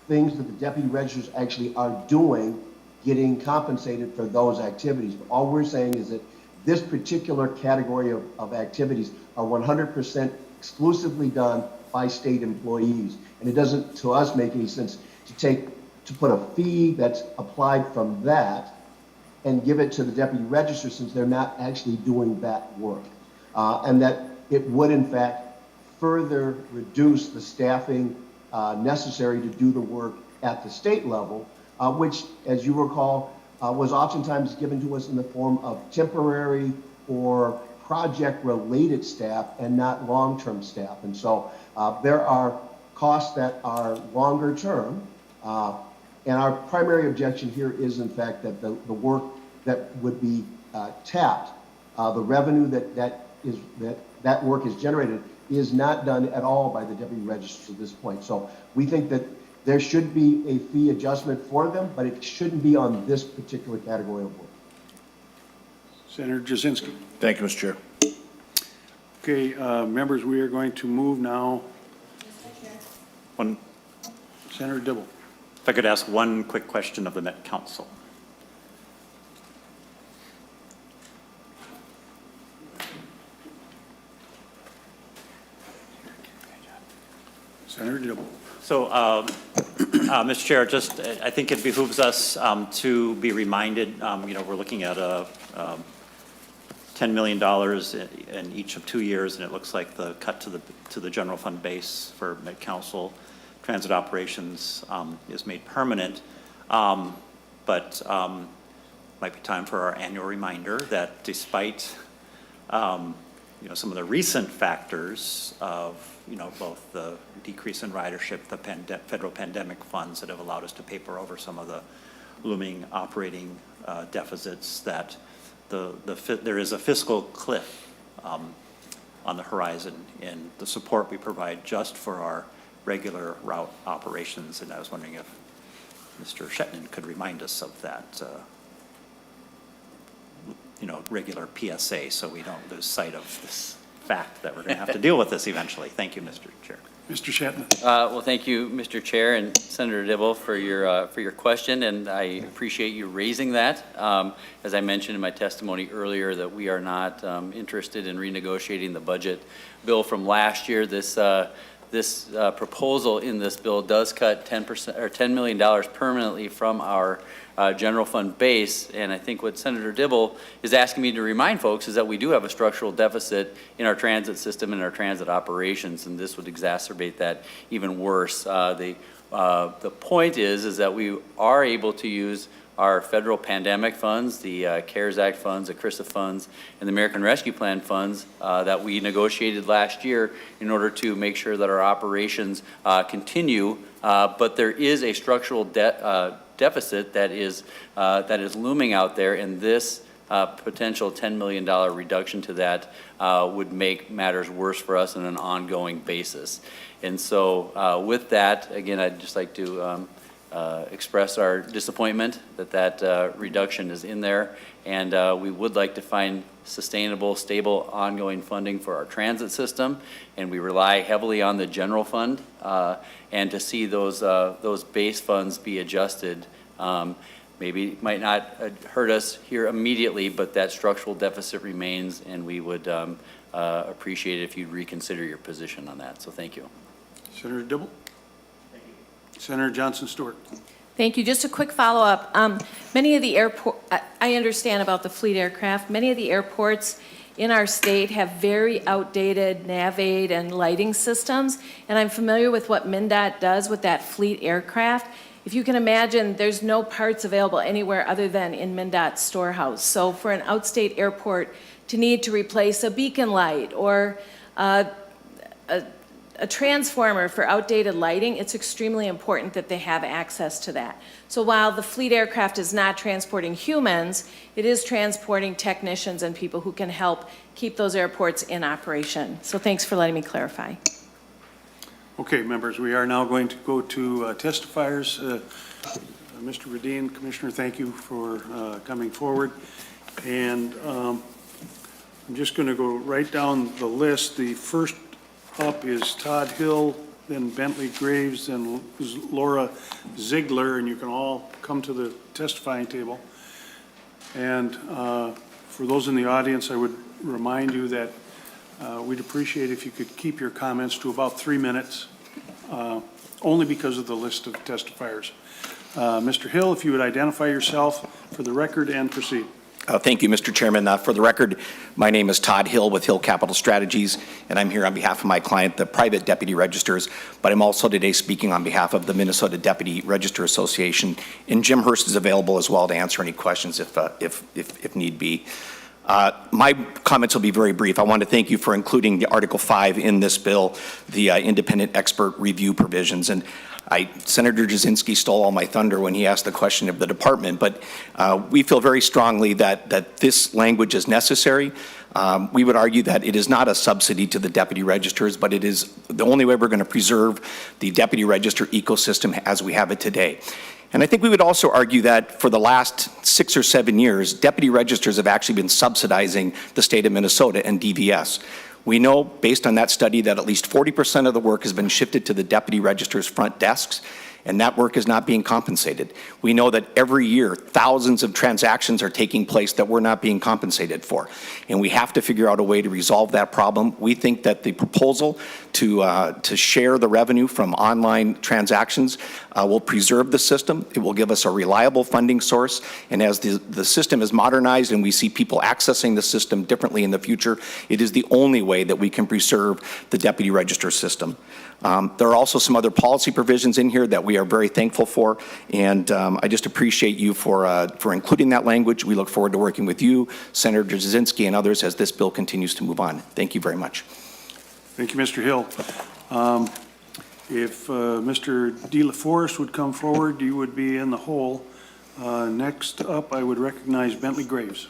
things that the deputy registers actually are doing, getting compensated for those activities. But all we're saying is that this particular category of activities are 100% exclusively done by state employees. And it doesn't, to us, make any sense to put a fee that's applied from that and give it to the deputy register, since they're not actually doing that work. And that it would, in fact, further reduce the staffing necessary to do the work at the state level, which, as you recall, was oftentimes given to us in the form of temporary or project-related staff and not long-term staff. And so there are costs that are longer term, and our primary objection here is, in fact, that the work that would be tapped, the revenue that work is generated, is not done at all by the deputy registrars at this point. So we think that there should be a fee adjustment for them, but it shouldn't be on this particular category of work. Senator Jasinski. Thank you, Mr. Chair. Okay, members, we are going to move now. One, Senator Dibble. if I could ask one quick question of the Met Council. Senator Dibble. So, Mr. Chair, just I think it behooves us to be reminded, we're looking at a $10 million in each of 2 years, and it looks like the cut to the general fund base for Met Council transit operations is made permanent. But might be time for our annual reminder that despite some of the recent factors of both the decrease in ridership, the federal pandemic funds that have allowed us to paper over some of the looming operating deficits, that there is a fiscal cliff on the horizon in the support we provide just for our regular route operations. And I was wondering if Mr. Shetland could remind us of that, regular PSA, so we don't lose sight of this fact that we're going to have to deal with this eventually. Thank you, Mr. Chair. Mr. Shetland. Well, thank you, Mr. Chair and Senator Dibble, for your question, and I appreciate you raising that. As I mentioned in my testimony earlier, that we are not interested in renegotiating the budget bill from last year. This proposal in this bill does cut 10% or $10 million permanently from our general fund base, and I think what Senator Dibble is asking me to remind folks is that we do have a structural deficit in our transit system and our transit operations, and this would exacerbate that even worse. The point is that we are able to use our federal pandemic funds, the CARES Act funds, the CRISA funds, and the American Rescue Plan funds that we negotiated last year in order to make sure that our operations continue. But there is a structural deficit that is looming out there, and this potential $10 million reduction to that would make matters worse for us on an ongoing basis. And so with that, again, I'd just like to express our disappointment that reduction is in there, and we would like to find sustainable, stable, ongoing funding for our transit system, and we rely heavily on the general fund, and to see those base funds be adjusted. Maybe it might not hurt us here immediately, but that structural deficit remains, and we would appreciate it if you'd reconsider your position on that. So thank you. Senator Dibble. Senator Johnson Stewart. Thank you. Just a quick follow-up. Many of the I understand about the fleet aircraft. Many of the airports in our state have very outdated nav aid and lighting systems, and I'm familiar with what Mndot does with that fleet aircraft. If you can imagine, there's no parts available anywhere other than in Mndot's storehouse. So for an outstate airport to need to replace a beacon light or a transformer for outdated lighting, it's extremely important that they have access to that. So while the fleet aircraft is not transporting humans, it is transporting technicians and people who can help keep those airports in operation. So thanks for letting me clarify. Okay, members, we are now going to go to testifiers. Mr. Radin, Commissioner, thank you for coming forward. And I'm just going to go right down the list. The first up is Todd Hill, then Bentley Graves, then Laura Ziegler, and you can all come to the testifying table. And for those in the audience, I would remind you that we'd appreciate if you could keep your comments to about 3 minutes, only because of the list of testifiers. Mr. Hill, if you would identify yourself for the record and proceed. Thank you, Mr. Chairman. For the record, my name is Todd Hill with Hill Capital Strategies, and I'm here on behalf of my client, the private deputy registers, but I'm also today speaking on behalf of the Minnesota Deputy Register Association, and Jim Hurst is available as well to answer any questions if need be. My comments will be very brief. I want to thank you for including the Article 5 in this bill, the independent expert review provisions. And Senator Jasinski stole all my thunder when he asked the question of the department, but we feel very strongly that this language is necessary. We would argue that it is not a subsidy to the deputy registers, but it is the only way we're going to preserve the deputy register ecosystem as we have it today. And I think we would also argue that for the last 6 or 7 years, deputy registers have actually been subsidizing the state of Minnesota and DVS. We know, based on that study, that at least 40% of the work has been shifted to the deputy register's front desks, and that work is not being compensated. We know that every year, thousands of transactions are taking place that we're not being compensated for, and we have to figure out a way to resolve that problem. We think that the proposal to share the revenue from online transactions will preserve the system. It will give us a reliable funding source, and as the system is modernized and we see people accessing the system differently in the future, it is the only way that we can preserve the deputy register system. There are also some other policy provisions in here that we are very thankful for, and I just appreciate you for including that language. We look forward to working with you, Senator Jasinski, and others as this bill continues to move on. Thank you very much. Thank you, Mr. Hill. If Mr. De La Forest would come forward, you would be in the hole. Next up, I would recognize Bentley Graves.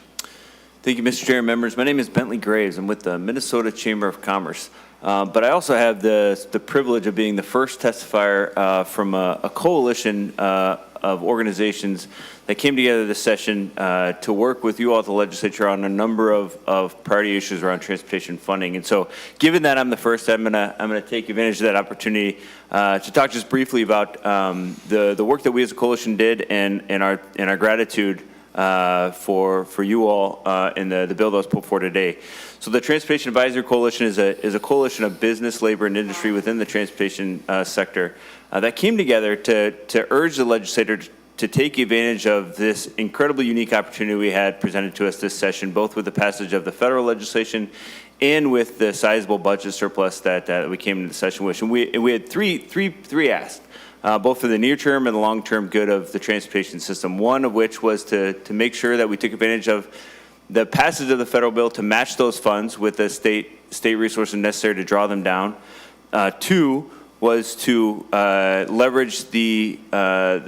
Thank you, Mr. Chair and members. My name is Bentley Graves. I'm with the Minnesota Chamber of Commerce. But I also have the privilege of being the first testifier from a coalition of organizations that came together this session to work with you all at the legislature on a number of priority issues around transportation funding. And so, given that I'm the first, I'm gonna take advantage of that opportunity to talk just briefly about the work that we as a coalition did and our gratitude for you all in the bill that was put forward today. So the Transportation Advisory Coalition is a coalition of business, labor, and industry within the transportation sector that came together to urge the legislator to take advantage of this incredibly unique opportunity we had presented to us this session, both with the passage of the federal legislation and with the sizable budget surplus that we came into the session with. And we had three asks. Both for the near-term and the long-term good of the transportation system, one of which was to make sure that we took advantage of the passage of the federal bill to match those funds with the state resources necessary to draw them down. Two was to leverage the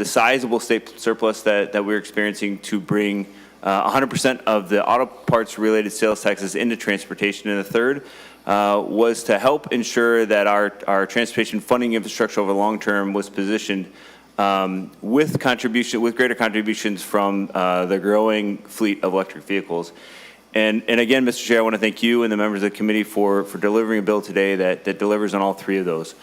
sizable state surplus that we're experiencing to bring 100% of the auto parts-related sales taxes into transportation. And the third was to help ensure that our transportation funding infrastructure over the long term was positioned with greater contributions from the growing fleet of electric vehicles. And again, Mr. Chair, I want to thank you and the members of the committee for delivering a bill today that delivers on all three of those.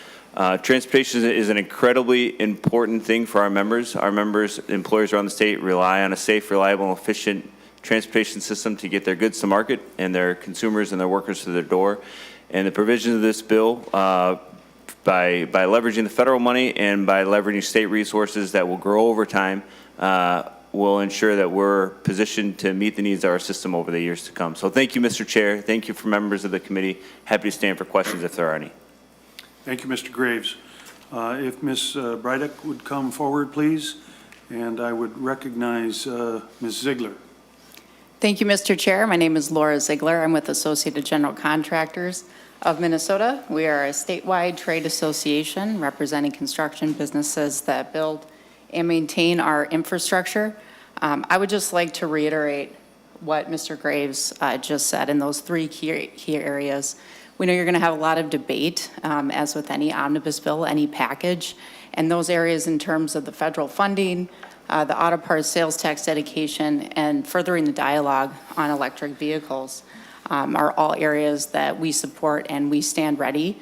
Transportation is an incredibly important thing for our members. Our members, employers around the state, rely on a safe, reliable, and efficient transportation system to get their goods to market and their consumers and their workers to their door. And the provisions of this bill, by leveraging the federal money and by leveraging state resources that will grow over time, will ensure that we're positioned to meet the needs of our system over the years to come. So thank you, Mr. Chair. Thank you for members of the committee. Happy to stand for questions if there are any. Thank you, Mr. Graves. If Ms. Breidick would come forward, please, and I would recognize Ms. Ziegler. Thank you, Mr. Chair. My name is Laura Ziegler. I'm with Associated General Contractors of Minnesota. We are a statewide trade association representing construction businesses that build and maintain our infrastructure. I would just like to reiterate what Mr. Graves just said in those three key areas. We know you're going to have a lot of debate, as with any omnibus bill, any package, and those areas in terms of the federal funding, the auto parts sales tax dedication, and furthering the dialogue on electric vehicles are all areas that we support, and we stand ready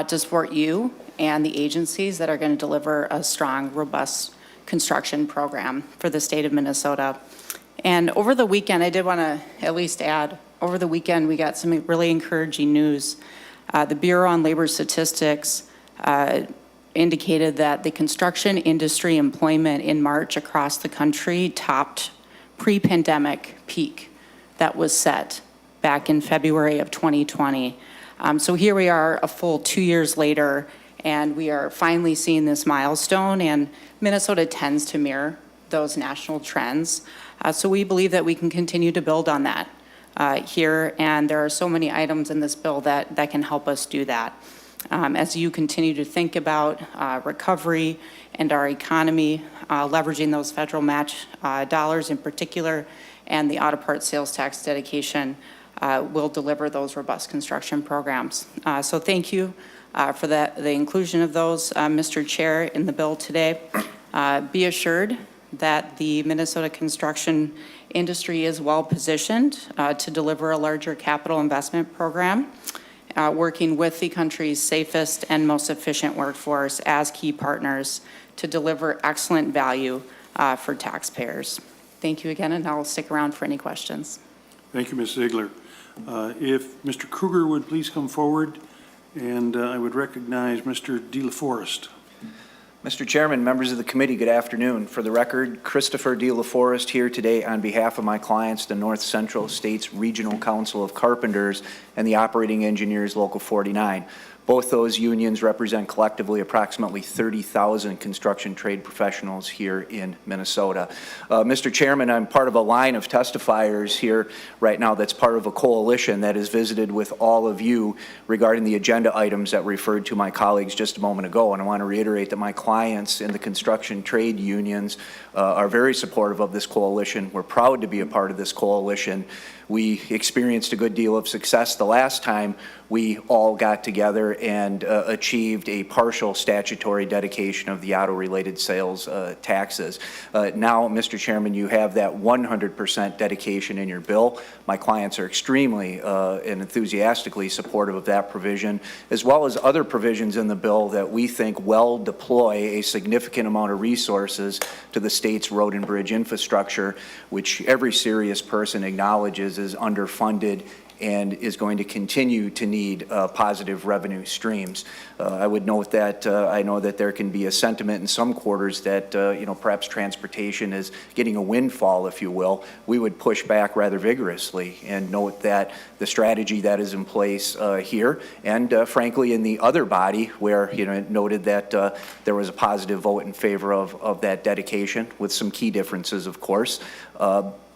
to support you and the agencies that are going to deliver a strong, robust construction program for the state of Minnesota. And over the weekend, I did want to at least add, over the weekend, we got some really encouraging news. The Bureau on Labor Statistics indicated that the construction industry employment in March across the country topped pre-pandemic peak that was set back in February of 2020. So here we are a full 2 years later, and we are finally seeing this milestone, and Minnesota tends to mirror those national trends. So we believe that we can continue to build on that here, and there are so many items in this bill that can help us do that. As you continue to think about recovery and our economy, leveraging those federal match dollars in particular, and the auto parts sales tax dedication will deliver those robust construction programs. So thank you for the inclusion of those, Mr. Chair, in the bill today. Be assured that the Minnesota construction industry is well positioned to deliver a larger capital investment program, working with the country's safest and most efficient workforce as key partners to deliver excellent value for taxpayers. Thank you again, and I'll stick around for any questions. Thank you, Ms. Ziegler. If Mr. Kruger would please come forward, and I would recognize Mr. De La Forest. Mr. Chairman, members of the committee, good afternoon. For the record, Christopher De La Forest here today on behalf of my clients, the North Central States Regional Council of Carpenters and the Operating Engineers Local 49. Both those unions represent collectively approximately 30,000 construction trade professionals here in Minnesota. Mr. Chairman, I'm part of a line of testifiers here right now that's part of a coalition that has visited with all of you regarding the agenda items that referred to my colleagues just a moment ago. And I want to reiterate that my clients in the construction trade unions are very supportive of this coalition. We're proud to be a part of this coalition. We experienced a good deal of success the last time we all got together and achieved a partial statutory dedication of the auto-related sales taxes. Now, Mr. Chairman, you have that 100% dedication in your bill. My clients are extremely and enthusiastically supportive of that provision, as well as other provisions in the bill that we think well deploy a significant amount of resources to the state's road and bridge infrastructure, which every serious person acknowledges is underfunded and is going to continue to need positive revenue streams. I would note that I know that there can be a sentiment in some quarters that perhaps transportation is getting a windfall, if you will. We would push back rather vigorously and note that the strategy that is in place here and frankly in the other body where it noted that there was a positive vote in favor of that dedication with some key differences, of course.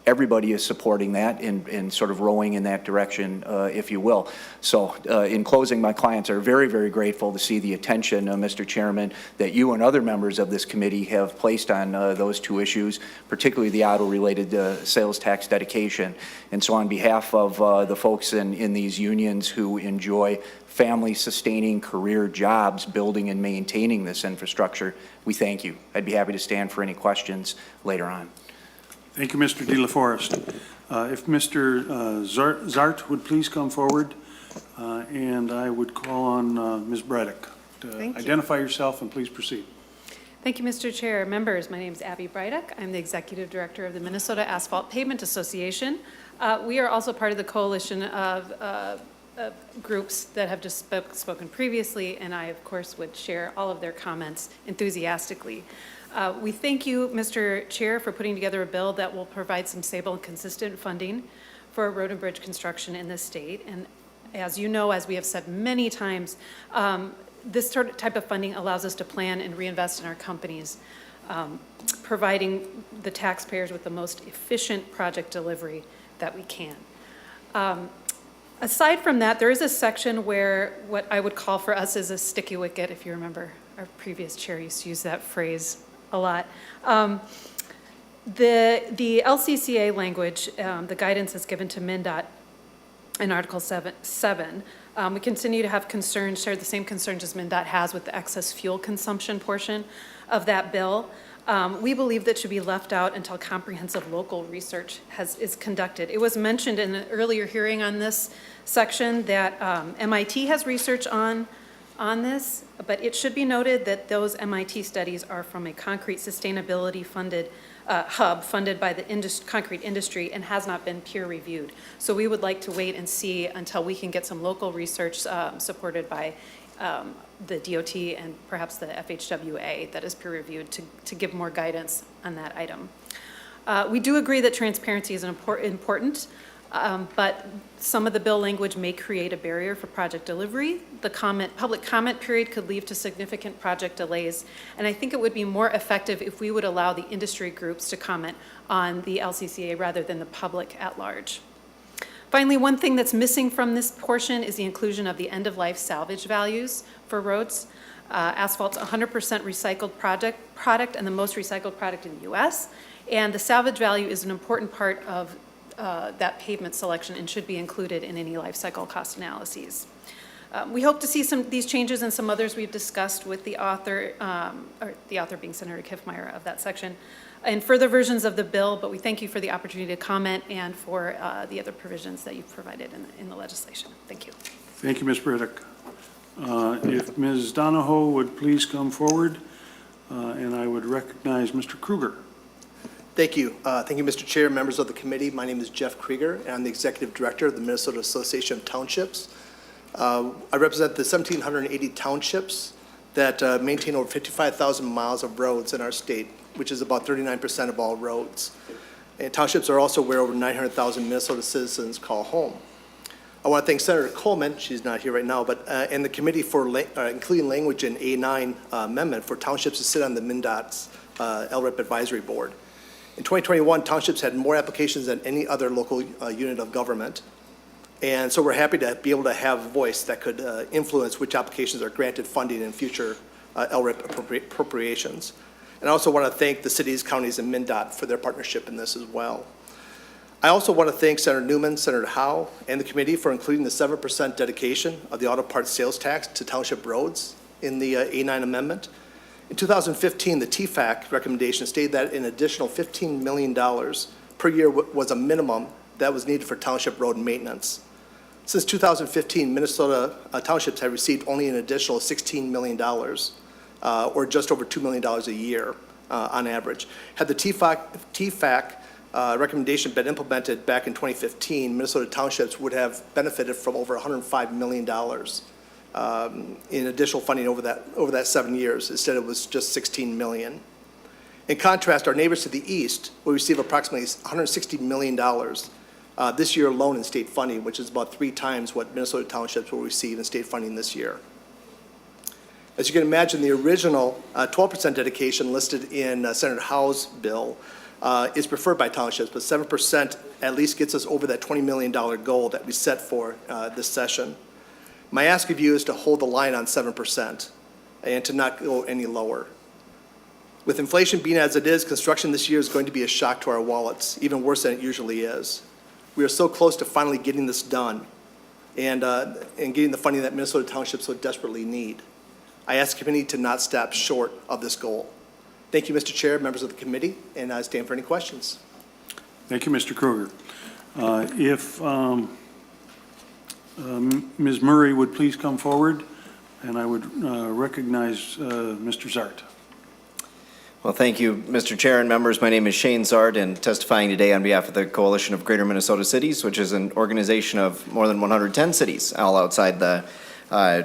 Everybody is supporting that and sort of rowing in that direction, if you will. So in closing, my clients are very, very grateful to see the attention, Mr. Chairman, that you and other members of this committee have placed on those two issues, particularly the auto-related sales tax dedication. And so on behalf of the folks in these unions who enjoy family-sustaining career jobs building and maintaining this infrastructure, we thank you. I'd be happy to stand for any questions later on. Thank you, Mr. De La Forest. If Mr. Zart would please come forward, and I would call on Ms. Breidick to identify yourself and please proceed. Thank you, Mr. Chair. Members, my name is Abby Breidick. I'm the Executive Director of the Minnesota Asphalt Pavement Association. We are also part of the coalition of groups that have just spoken previously, and I, of course, would share all of their comments enthusiastically. We thank you, Mr. Chair, for putting together a bill that will provide some stable and consistent funding for road and bridge construction in this state. And as you know, as we have said many times, this type of funding allows us to plan and reinvest in our companies, providing the taxpayers with the most efficient project delivery that we can. Aside from that, there is a section where what I would call for us is a sticky wicket, if you remember. Our previous chair used to use that phrase a lot. The LCCA language, the guidance is given to Mndot in Article 7. We continue to have concerns, share the same concerns as Mndot has with the excess fuel consumption portion of that bill. We believe that should be left out until comprehensive local research is conducted. It was mentioned in an earlier hearing on this section that MIT has research on this, but it should be noted that those MIT studies are from a concrete sustainability funded hub funded by the concrete industry and has not been peer reviewed. So we would like to wait and see until we can get some local research supported by the DOT and perhaps the FHWA that is peer reviewed to give more guidance on that item. We do agree that transparency is important, but some of the bill language may create a barrier for project delivery. The public comment period could lead to significant project delays, and I think it would be more effective if we would allow the industry groups to comment on the LCCA rather than the public at large. Finally, one thing that's missing from this portion is the inclusion of the end-of-life salvage values for roads. Asphalt's 100% recycled product and the most recycled product in the U.S., and the salvage value is an important part of that pavement selection and should be included in any life cycle cost analyses. We hope to see these changes and some others we've discussed with the author, or the author being Senator Kiffmeyer of that section, in further versions of the bill, but we thank you for the opportunity to comment and for the other provisions that you've provided in the legislation. Thank you. Thank you, Ms. Burdick. If Ms. Donahoe would please come forward, and I would recognize Mr. Kruger. Thank you. Thank you, Mr. Chair, members of the committee. My name is Jeff Krieger, and I'm the Executive Director of the Minnesota Association of Townships. I represent the 1,780 townships that maintain over 55,000 miles of roads in our state, which is about 39% of all roads. And townships are also where over 900,000 Minnesota citizens call home. I want to thank Senator Coleman, she's not here right now, but and the committee for including language in A9 amendment for townships to sit on the Mndot's LRIP advisory board. In 2021, townships had more applications than any other local unit of government. And so we're happy to be able to have a voice that could influence which applications are granted funding in future LRIP appropriations. And I also want to thank the cities, counties, and Mndot for their partnership in this as well. I also want to thank Senator Newman, Senator Howe, and the committee for including the 7% dedication of the auto parts sales tax to township roads in the A9 amendment. In 2015, the TFAC recommendation stated that an additional $15 million per year was a minimum that was needed for township road maintenance. Since 2015, Minnesota townships have received only an additional $16 million, or just over $2 million a year on average. Had the TFAC recommendation been implemented back in 2015, Minnesota townships would have benefited from over $105 million in additional funding over that 7 years. Instead, it was just $16 million. In contrast, our neighbors to the east will receive approximately $160 million this year alone in state funding, which is about 3 times what Minnesota townships will receive in state funding this year. As you can imagine, the original 12% dedication listed in Senator Howe's bill is preferred by townships, but 7% at least gets us over that $20 million goal that we set for this session. My ask of you is to hold the line on 7% and to not go any lower. With inflation being as it is, construction this year is going to be a shock to our wallets, even worse than it usually is. We are so close to finally getting this done and getting the funding that Minnesota townships so desperately need. I ask the committee to not stop short of this goal. Thank you, Mr. Chair, members of the committee, and I stand for any questions. Thank you, Mr. Kruger. If Ms. Murray would please come forward, and I would recognize Mr. Zart. Well, thank you, Mr. Chair and members. My name is Shane Zart, and testifying today on behalf of the Coalition of Greater Minnesota Cities, which is an organization of more than 110 cities, all outside the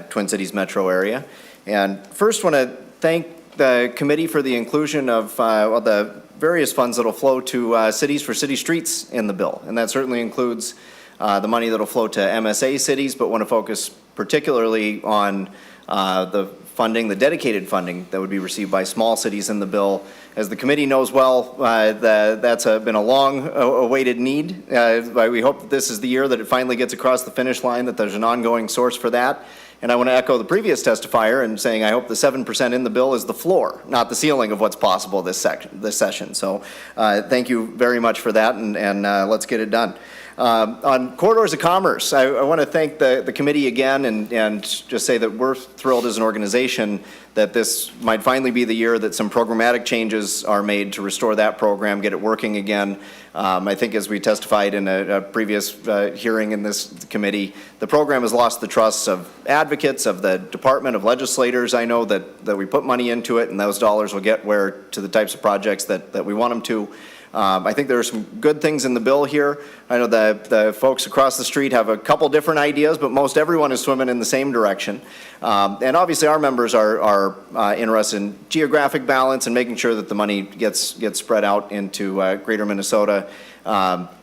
Twin Cities metro area. And first want to thank the committee for the inclusion of the various funds that will flow to cities for city streets in the bill. And that certainly includes the money that will flow to MSA cities, but want to focus particularly on the funding, the dedicated funding that would be received by small cities in the bill. As the committee knows well, that's been a long awaited need. We hope that this is the year that it finally gets across the finish line, that there's an ongoing source for that. And I want to echo the previous testifier in saying I hope the 7% in the bill is the floor, not the ceiling of what's possible this session. So thank you very much for that, and let's get it done. On corridors of commerce, I want to thank the committee again and just say that we're thrilled as an organization that this might finally be the year that some programmatic changes are made to restore that program, get it working again. I think as we testified in a previous hearing in this committee, the program has lost the trust of advocates, of the department, of legislators. I know that we put money into it and those dollars will get where to the types of projects that we want them to. I think there are some good things in the bill here. I know the folks across the street have a couple different ideas, but most everyone is swimming in the same direction. And obviously our members are interested in geographic balance and making sure that the money gets spread out into greater Minnesota.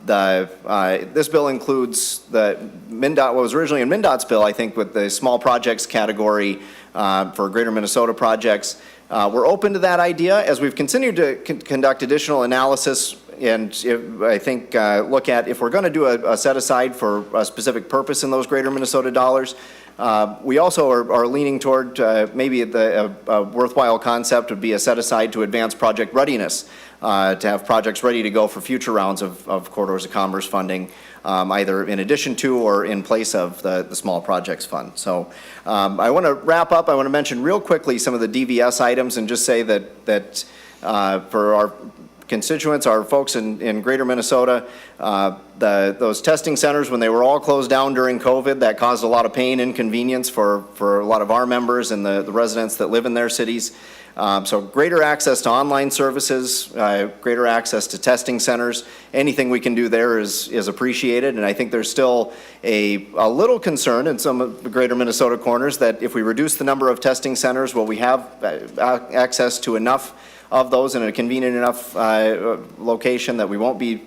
This bill includes the Mndot, what was originally in Mndot's bill, I think, with the small projects category for greater Minnesota projects. We're open to that idea as we've continued to conduct additional analysis and I think look at if we're going to do a set aside for a specific purpose in those greater Minnesota dollars. We also are leaning toward maybe a worthwhile concept would be a set aside to advance project readiness, to have projects ready to go for future rounds of corridors of commerce funding, either in addition to or in place of the small projects fund. So I want to wrap up. I want to mention real quickly some of the DVS items and just say that for our constituents, our folks in greater Minnesota, those testing centers, when they were all closed down during COVID, that caused a lot of pain and inconvenience for a lot of our members and the residents that live in their cities. So greater access to online services, greater access to testing centers, anything we can do there is appreciated. And I think there's still a little concern in some of the greater Minnesota corners that if we reduce the number of testing centers, will we have access to enough of those in a convenient enough location that we won't be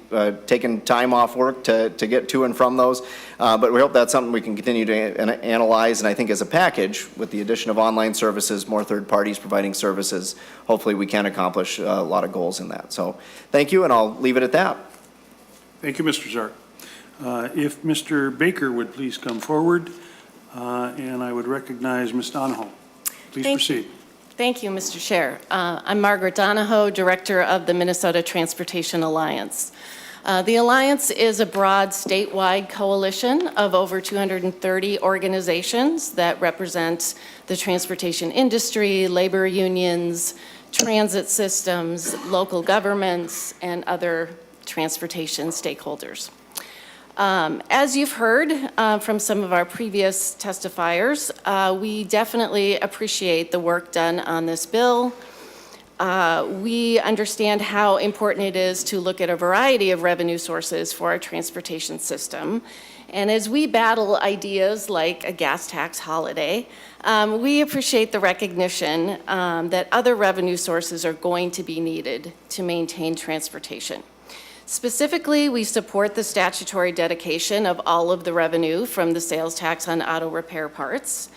taking time off work to get to and from those. But we hope that's something we can continue to analyze. And I think as a package, with the addition of online services, more third parties providing services, hopefully we can accomplish a lot of goals in that. So thank you, and I'll leave it at that. Thank you, Mr. Zart. If Mr. Baker would please come forward, and I would recognize Ms. Donahoe. Please proceed. Thank you, Mr. Chair. I'm Margaret Donahoe, Director of the Minnesota Transportation Alliance. The Alliance is a broad statewide coalition of over 230 organizations that represent the transportation industry, labor unions, transit systems, local governments, and other transportation stakeholders. As you've heard from some of our previous testifiers, we definitely appreciate the work done on this bill. We understand how important it is to look at a variety of revenue sources for our transportation system. And as we battle ideas like a gas tax holiday, we appreciate the recognition that other revenue sources are going to be needed to maintain transportation. Specifically, we support the statutory dedication of all of the revenue from the sales tax on auto repair parts.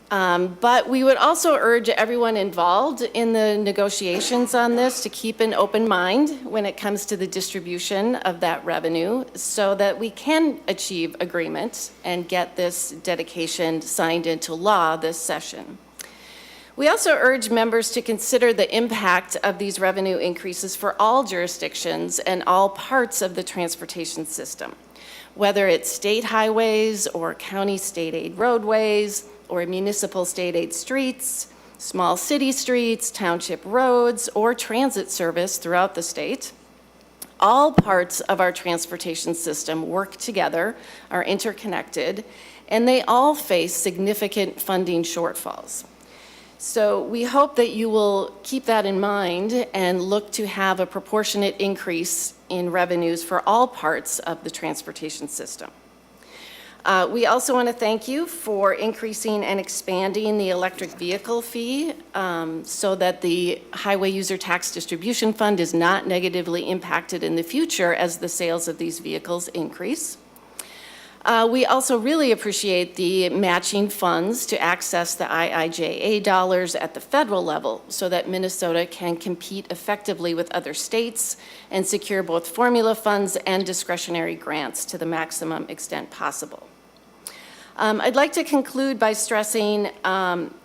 But we would also urge everyone involved in the negotiations on this to keep an open mind when it comes to the distribution of that revenue so that we can achieve agreement and get this dedication signed into law this session. We also urge members to consider the impact of these revenue increases for all jurisdictions and all parts of the transportation system, whether it's state highways or county state aid roadways or municipal state aid streets, small city streets, township roads, or transit service throughout the state. All parts of our transportation system work together, are interconnected, and they all face significant funding shortfalls. So we hope that you will keep that in mind and look to have a proportionate increase in revenues for all parts of the transportation system. We also want to thank you for increasing and expanding the electric vehicle fee so that the Highway User Tax Distribution Fund is not negatively impacted in the future as the sales of these vehicles increase. We also really appreciate the matching funds to access the IIJA dollars at the federal level so that Minnesota can compete effectively with other states and secure both formula funds and discretionary grants to the maximum extent possible. I'd like to conclude by stressing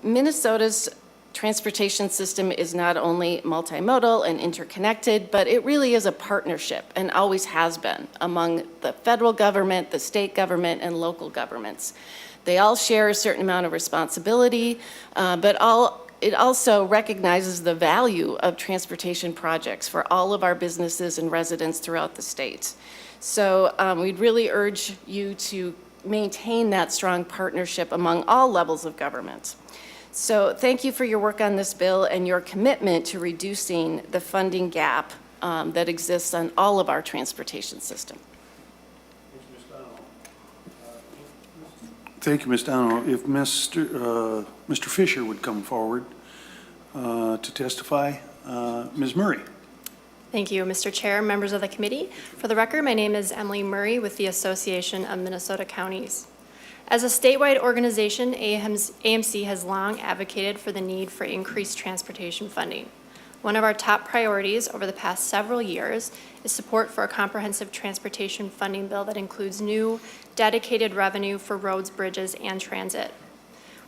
Minnesota's transportation system is not only multimodal and interconnected, but it really is a partnership and always has been among the federal government, the state government, and local governments. They all share a certain amount of responsibility, but it also recognizes the value of transportation projects for all of our businesses and residents throughout the state. So we'd really urge you to maintain that strong partnership among all levels of government. So thank you for your work on this bill and your commitment to reducing the funding gap that exists on all of our transportation system. Thank you, Ms. Dono. If Mr. Fisher would come forward to testify. Ms. Murray. Thank you, Mr. Chair, members of the committee. For the record, my name is Emily Murray with the Association of Minnesota Counties. As a statewide organization, AMC has long advocated for the need for increased transportation funding. One of our top priorities over the past several years is support for a comprehensive transportation funding bill that includes new, dedicated revenue for roads, bridges, and transit.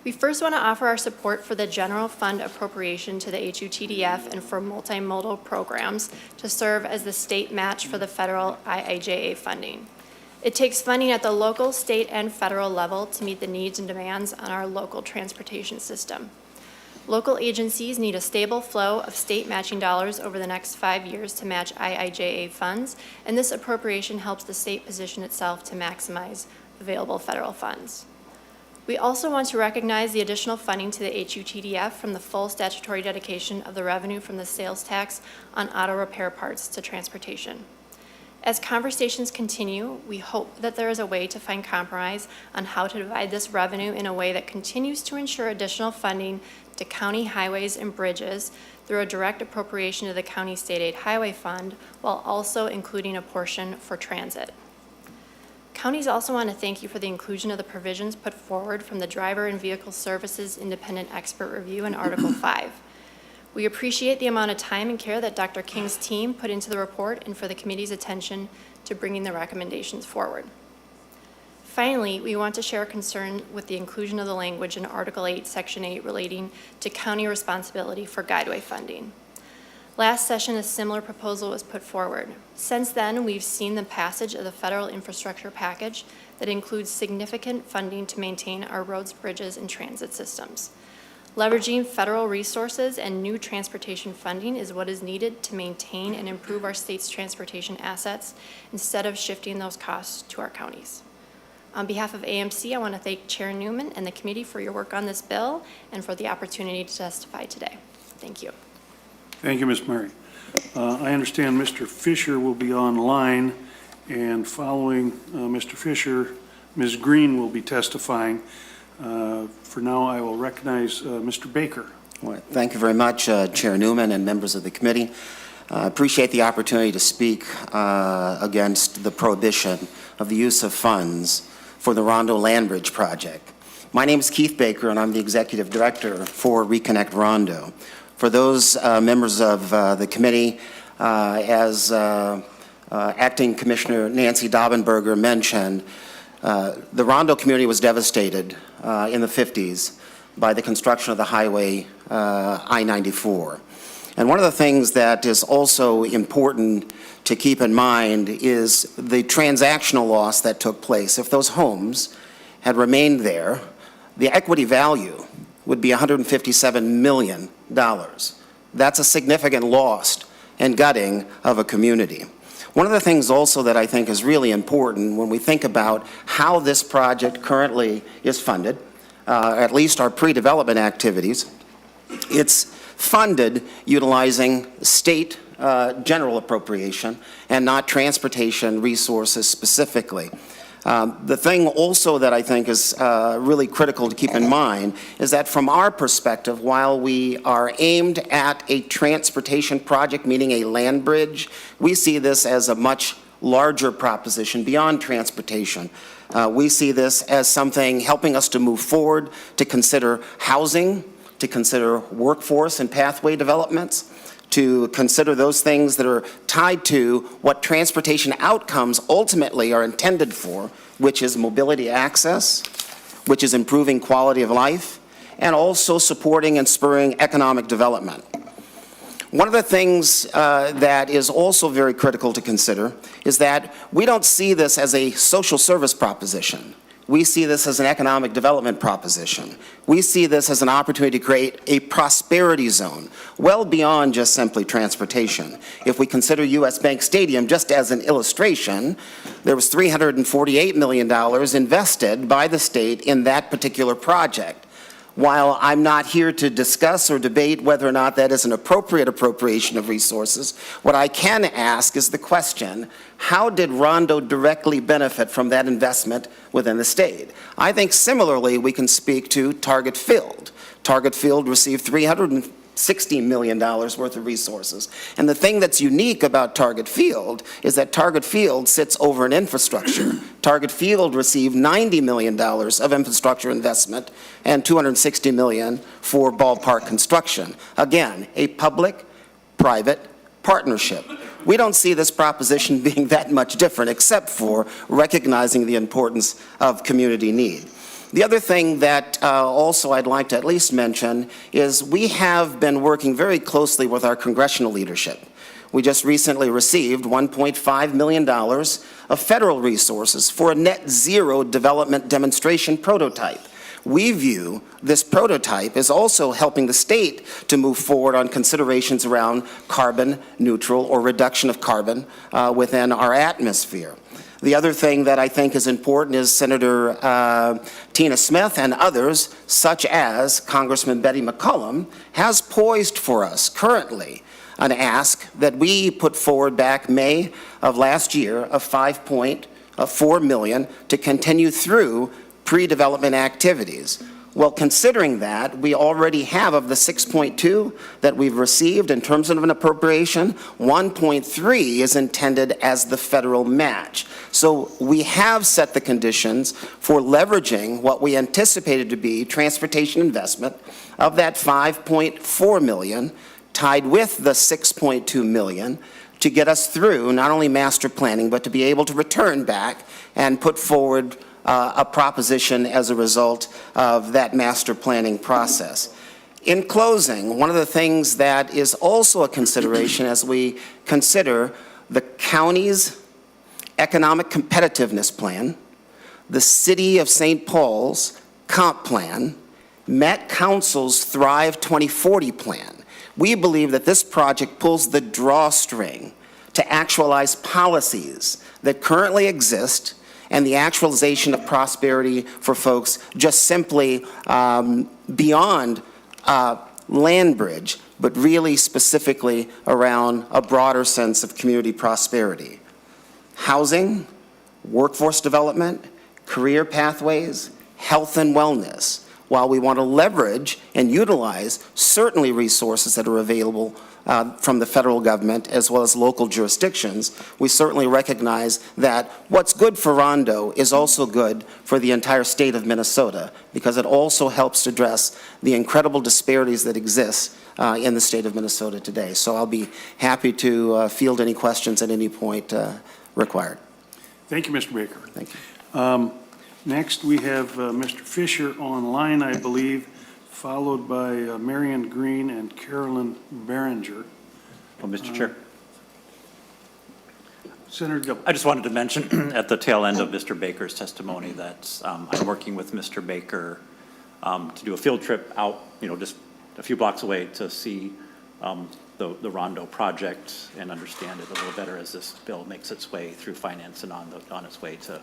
We first want to offer our support for the general fund appropriation to the HUTDF and for multimodal programs to serve as the state match for the federal IIJA funding. It takes funding at the local, state, and federal level to meet the needs and demands on our local transportation system. Local agencies need a stable flow of state matching dollars over the next 5 years to match IIJA funds, and this appropriation helps the state position itself to maximize available federal funds. We also want to recognize the additional funding to the HUTDF from the full statutory dedication of the revenue from the sales tax on auto repair parts to transportation. As conversations continue, we hope that there is a way to find compromise on how to divide this revenue in a way that continues to ensure additional funding to county highways and bridges through a direct appropriation to the County State Aid Highway Fund, while also including a portion for transit. Counties also want to thank you for the inclusion of the provisions put forward from the Driver and Vehicle Services Independent Expert Review in Article 5. We appreciate the amount of time and care that Dr. King's team put into the report and for the committee's attention to bringing the recommendations forward. Finally, we want to share a concern with the inclusion of the language in Article 8, Section 8 relating to county responsibility for Guideway funding. Last session, a similar proposal was put forward. Since then, we've seen the passage of the federal infrastructure package that includes significant funding to maintain our roads, bridges, and transit systems. Leveraging federal resources and new transportation funding is what is needed to maintain and improve our state's transportation assets instead of shifting those costs to our counties. On behalf of AMC, I want to thank Chair Newman and the committee for your work on this bill and for the opportunity to testify today. Thank you. Thank you, Ms. Murray. I understand Mr. Fisher will be online, and following Mr. Fisher, Ms. Green will be testifying. For now, I will recognize Mr. Baker. Well, thank you very much, Chair Newman and members of the committee. I appreciate the opportunity to speak against the prohibition of the use of funds for the Rondo Land Bridge project. My name is Keith Baker, and I'm the Executive Director for Reconnect Rondo. For those members of the committee, as Acting Commissioner Nancy Daubenberger mentioned, the Rondo community was devastated in the 50s by the construction of the highway I-94. And one of the things that is also important to keep in mind is the transactional loss that took place. If those homes had remained there, the equity value would be $157 million. That's a significant loss and gutting of a community. One of the things also that I think is really important when we think about how this project currently is funded, at least our pre-development activities, it's funded utilizing state general appropriation and not transportation resources specifically. The thing also that I think is really critical to keep in mind is that from our perspective, while we are aimed at a transportation project, meaning a land bridge, we see this as a much larger proposition beyond transportation. We see this as something helping us to move forward, to consider housing, to consider workforce and pathway developments, to consider those things that are tied to what transportation outcomes ultimately are intended for, which is mobility access, which is improving quality of life, and also supporting and spurring economic development. One of the things that is also very critical to consider is that we don't see this as a social service proposition. We see this as an economic development proposition. We see this as an opportunity to create a prosperity zone, well beyond just simply transportation. If we consider U.S. Bank Stadium just as an illustration, there was $348 million invested by the state in that particular project. While I'm not here to discuss or debate whether or not that is an appropriate appropriation of resources, what I can ask is the question, how did Rondo directly benefit from that investment within the state? I think similarly we can speak to Target Field. Target Field received $360 million worth of resources. And the thing that's unique about Target Field is that Target Field sits over an infrastructure. Target Field received $90 million of infrastructure investment and $260 million for ballpark construction. Again, a public-private partnership. We don't see this proposition being that much different except for recognizing the importance of community need. The other thing that also I'd like to at least mention is we have been working very closely with our congressional leadership. We just recently received $1.5 million of federal resources for a net zero development demonstration prototype. We view this prototype as also helping the state to move forward on considerations around carbon neutral or reduction of carbon within our atmosphere. The other thing that I think is important is Senator Tina Smith and others, such as Congressman Betty McCollum, has poised for us currently an ask that we put forward back May of last year of $5.4 million to continue through pre-development activities. Well, considering that, we already have of the 6.2 that we've received in terms of an appropriation, 1.3 is intended as the federal match. So we have set the conditions for leveraging what we anticipated to be transportation investment of that 5.4 million tied with the 6.2 million to get us through not only master planning, but to be able to return back and put forward a proposition as a result of that master planning process. In closing, one of the things that is also a consideration as we consider the county's economic competitiveness plan, the City of St. Paul's comp plan, Met Council's Thrive 2040 plan, we believe that this project pulls the drawstring to actualize policies that currently exist and the actualization of prosperity for folks just simply beyond land bridge, but really specifically around a broader sense of community prosperity. Housing, workforce development, career pathways, health and wellness. While we want to leverage and utilize certainly resources that are available from the federal government as well as local jurisdictions, we certainly recognize that what's good for Rondo is also good for the entire state of Minnesota because it also helps to address the incredible disparities that exist in the state of Minnesota today. So I'll be happy to field any questions at any point required. Thank you, Mr. Baker. Thank you. Next, we have Mr. Fisher online, I believe, followed by Marion Green and Carolyn Berninger. Well, Mr. Chair. Senator Gilbert. I just wanted to mention at the tail end of Mr. Baker's testimony that I'm working with Mr. Baker to do a field trip out, just a few blocks away to see the Rondo project and understand it a little better as this bill makes its way through finance and on its way to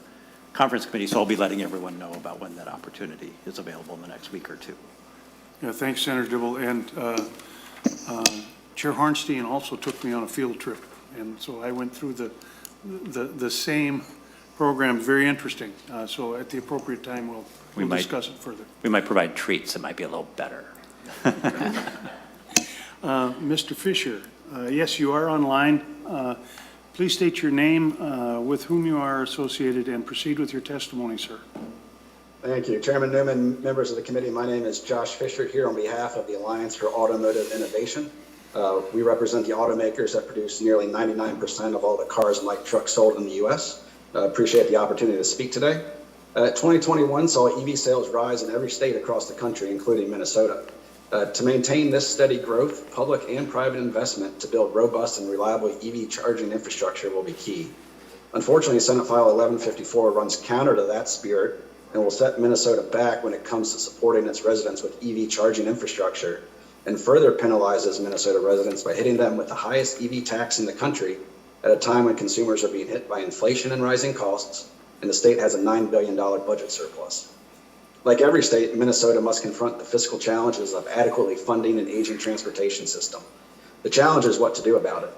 conference committee. So I'll be letting everyone know about when that opportunity is available in the next week or two. Yeah, thanks, Senator Dibble. And Chair Harnstein also took me on a field trip. And so I went through the same program, very interesting. So at the appropriate time, we'll discuss it further. We might provide treats that might be a little better. Mr. Fisher, yes, you are online. Please state your name, with whom you are associated, and proceed with your testimony, sir. Thank you. Chairman Newman, members of the committee, my name is Josh Fisher here on behalf of the Alliance for Automotive Innovation. We represent the automakers that produce nearly 99% of all the cars and light trucks sold in the U.S. Appreciate the opportunity to speak today. 2021 saw EV sales rise in every state across the country, including Minnesota. To maintain this steady growth, public and private investment to build robust and reliable EV charging infrastructure will be key. Unfortunately, Senate File 1154 runs counter to that spirit and will set Minnesota back when it comes to supporting its residents with EV charging infrastructure, and further penalizes Minnesota residents by hitting them with the highest EV tax in the country at a time when consumers are being hit by inflation and rising costs, and the state has a $9 billion budget surplus. Like every state, Minnesota must confront the fiscal challenges of adequately funding an aging transportation system. The challenge is what to do about it.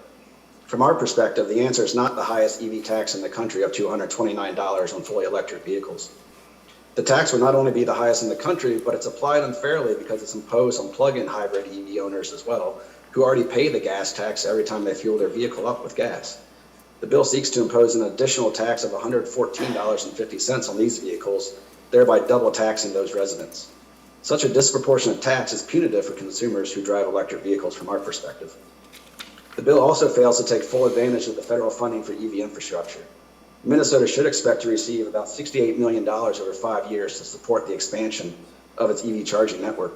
From our perspective, the answer is not the highest EV tax in the country of $229 on fully electric vehicles. The tax would not only be the highest in the country, but it's applied unfairly because it's imposed on plug-in hybrid EV owners as well, who already pay the gas tax every time they fuel their vehicle up with gas. The bill seeks to impose an additional tax of $114.50 on these vehicles, thereby double taxing those residents. Such a disproportionate tax is punitive for consumers who drive electric vehicles from our perspective. The bill also fails to take full advantage of the federal funding for EV infrastructure. Minnesota should expect to receive about $68 million over 5 years to support the expansion of its EV charging network.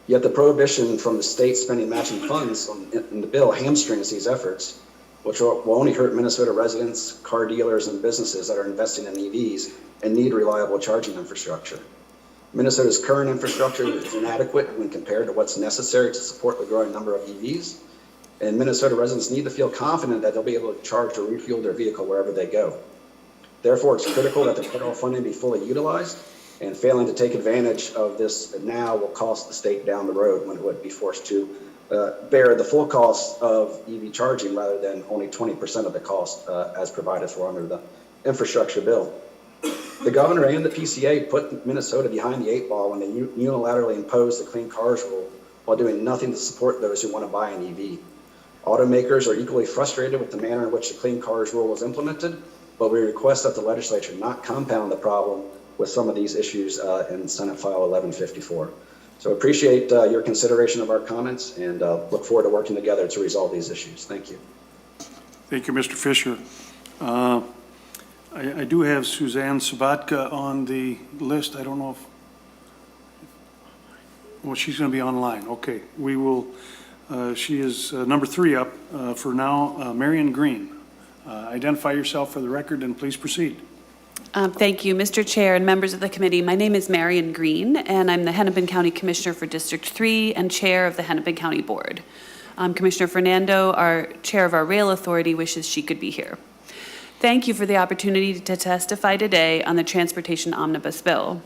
Yet the prohibition from the state spending matching funds in the bill hamstrings these efforts, which will only hurt Minnesota residents, car dealers, and businesses that are investing in EVs and need reliable charging infrastructure. Minnesota's current infrastructure is inadequate when compared to what's necessary to support the growing number of EVs. And Minnesota residents need to feel confident that they'll be able to charge or refuel their vehicle wherever they go. Therefore, it's critical that the federal funding be fully utilized, and failing to take advantage of this now will cost the state down the road when it would be forced to bear the full cost of EV charging rather than only 20% of the cost as provided for under the infrastructure bill. The governor and the PCA put Minnesota behind the 8 ball when they unilaterally imposed the Clean Cars rule while doing nothing to support those who want to buy an EV. Automakers are equally frustrated with the manner in which the Clean Cars rule was implemented, but we request that the legislature not compound the problem with some of these issues in Senate File 1154. So appreciate your consideration of our comments and look forward to working together to resolve these issues. Thank you. Thank you, Mr. Fisher. I do have Suzanne Sabatka on the list. I don't know if, well, she's going to be online. Okay, we will. She is number 3 up for now. Marion Green, identify yourself for the record and please proceed. Thank you, Mr. Chair and members of the committee. My name is Marion Green, and I'm the Hennepin County Commissioner for District 3 and Chair of the Hennepin County Board. Commissioner Fernando, our Chair of our Rail Authority, wishes she could be here. Thank you for the opportunity to testify today on the Transportation Omnibus Bill.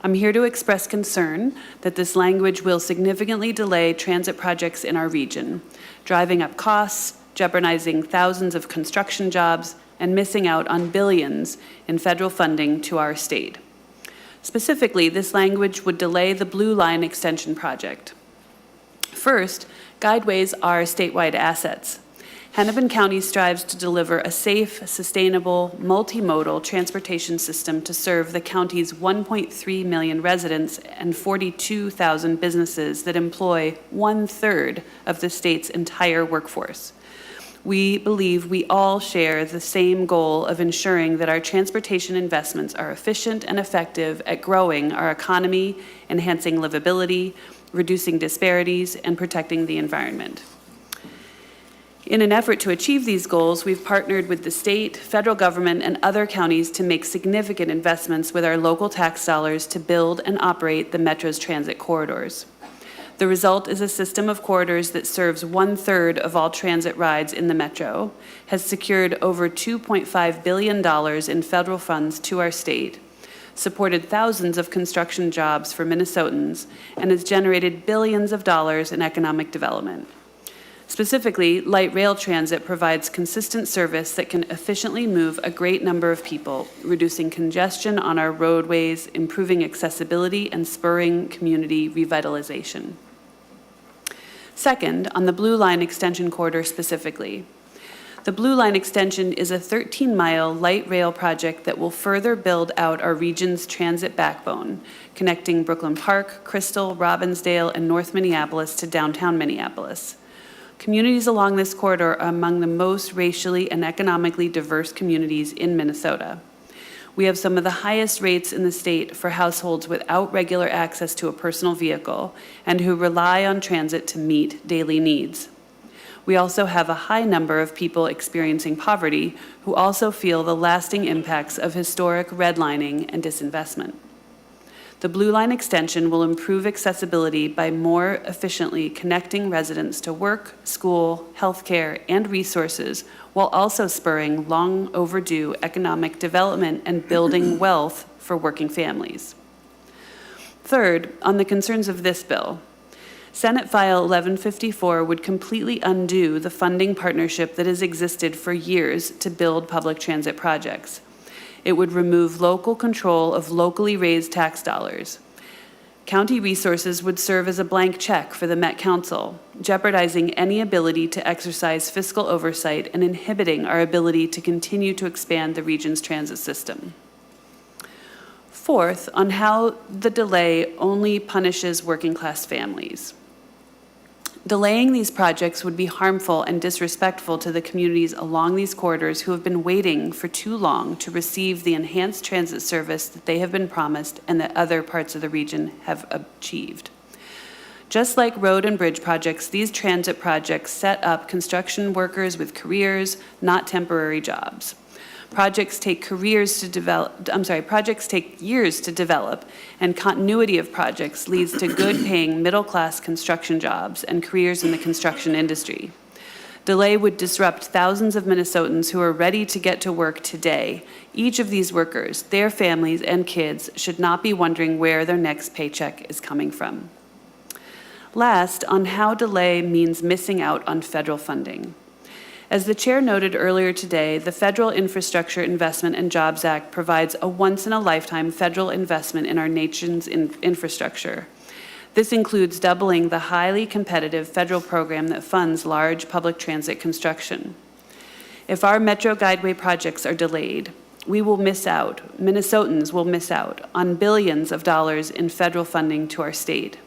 I'm here to express concern that this language will significantly delay transit projects in our region, driving up costs, jeopardizing thousands of construction jobs, and missing out on billions in federal funding to our state. Specifically, this language would delay the Blue Line Extension project. First, Guideways are statewide assets. Hennepin County strives to deliver a safe, sustainable, multimodal transportation system to serve the county's 1.3 million residents and 42,000 businesses that employ 1/3 of the state's entire workforce. We believe we all share the same goal of ensuring that our transportation investments are efficient and effective at growing our economy, enhancing livability, reducing disparities, and protecting the environment. In an effort to achieve these goals, we've partnered with the state, federal government, and other counties to make significant investments with our local tax dollars to build and operate the Metro's transit corridors. The result is a system of corridors that serves 1/3 of all transit rides in the Metro, has secured over $2.5 billion in federal funds to our state, supported thousands of construction jobs for Minnesotans, and has generated billions of dollars in economic development. Specifically, light rail transit provides consistent service that can efficiently move a great number of people, reducing congestion on our roadways, improving accessibility, and spurring community revitalization. Second, on the Blue Line Extension Corridor specifically. The Blue Line Extension is a 13-mile light rail project that will further build out our region's transit backbone, connecting Brooklyn Park, Crystal, Robbinsdale, and North Minneapolis to downtown Minneapolis. Communities along this corridor are among the most racially and economically diverse communities in Minnesota. We have some of the highest rates in the state for households without regular access to a personal vehicle and who rely on transit to meet daily needs. We also have a high number of people experiencing poverty who also feel the lasting impacts of historic redlining and disinvestment. The Blue Line Extension will improve accessibility by more efficiently connecting residents to work, school, healthcare, and resources, while also spurring long overdue economic development and building wealth for working families. Third, on the concerns of this bill, Senate File 1154 would completely undo the funding partnership that has existed for years to build public transit projects. It would remove local control of locally raised tax dollars. County resources would serve as a blank check for the Met Council, jeopardizing any ability to exercise fiscal oversight and inhibiting our ability to continue to expand the region's transit system. Fourth, on how the delay only punishes working-class families. Delaying these projects would be harmful and disrespectful to the communities along these corridors who have been waiting for too long to receive the enhanced transit service that they have been promised and that other parts of the region have achieved. Just like road and bridge projects, these transit projects set up construction workers with careers, not temporary jobs. Projects take years to develop, and continuity of projects leads to good-paying middle-class construction jobs and careers in the construction industry. Delay would disrupt thousands of Minnesotans who are ready to get to work today. Each of these workers, their families and kids, should not be wondering where their next paycheck is coming from. Last, on how delay means missing out on federal funding. As the chair noted earlier today, the Federal Infrastructure Investment and Jobs Act provides a once-in-a-lifetime federal investment in our nation's infrastructure. This includes doubling the highly competitive federal program that funds large public transit construction. If our Metro Guideway projects are delayed, we will miss out, Minnesotans will miss out on billions of dollars in federal funding to our state.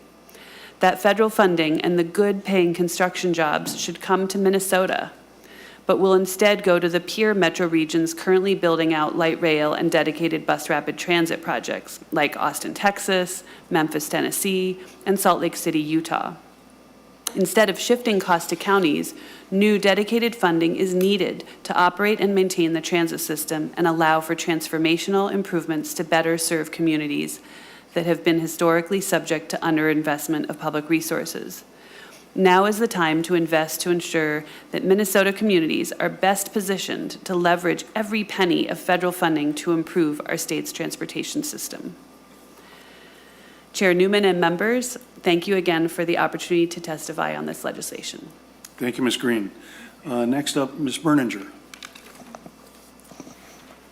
That federal funding and the good-paying construction jobs should come to Minnesota, but will instead go to the peer metro regions currently building out light rail and dedicated bus rapid transit projects like Austin, Texas, Memphis, Tennessee, and Salt Lake City, Utah. Instead of shifting costs to counties, new dedicated funding is needed to operate and maintain the transit system and allow for transformational improvements to better serve communities that have been historically subject to underinvestment of public resources. Now is the time to invest to ensure that Minnesota communities are best positioned to leverage every penny of federal funding to improve our state's transportation system. Chair Newman and members, thank you again for the opportunity to testify on this legislation. Thank you, Ms. Green. Next up, Ms. Berninger.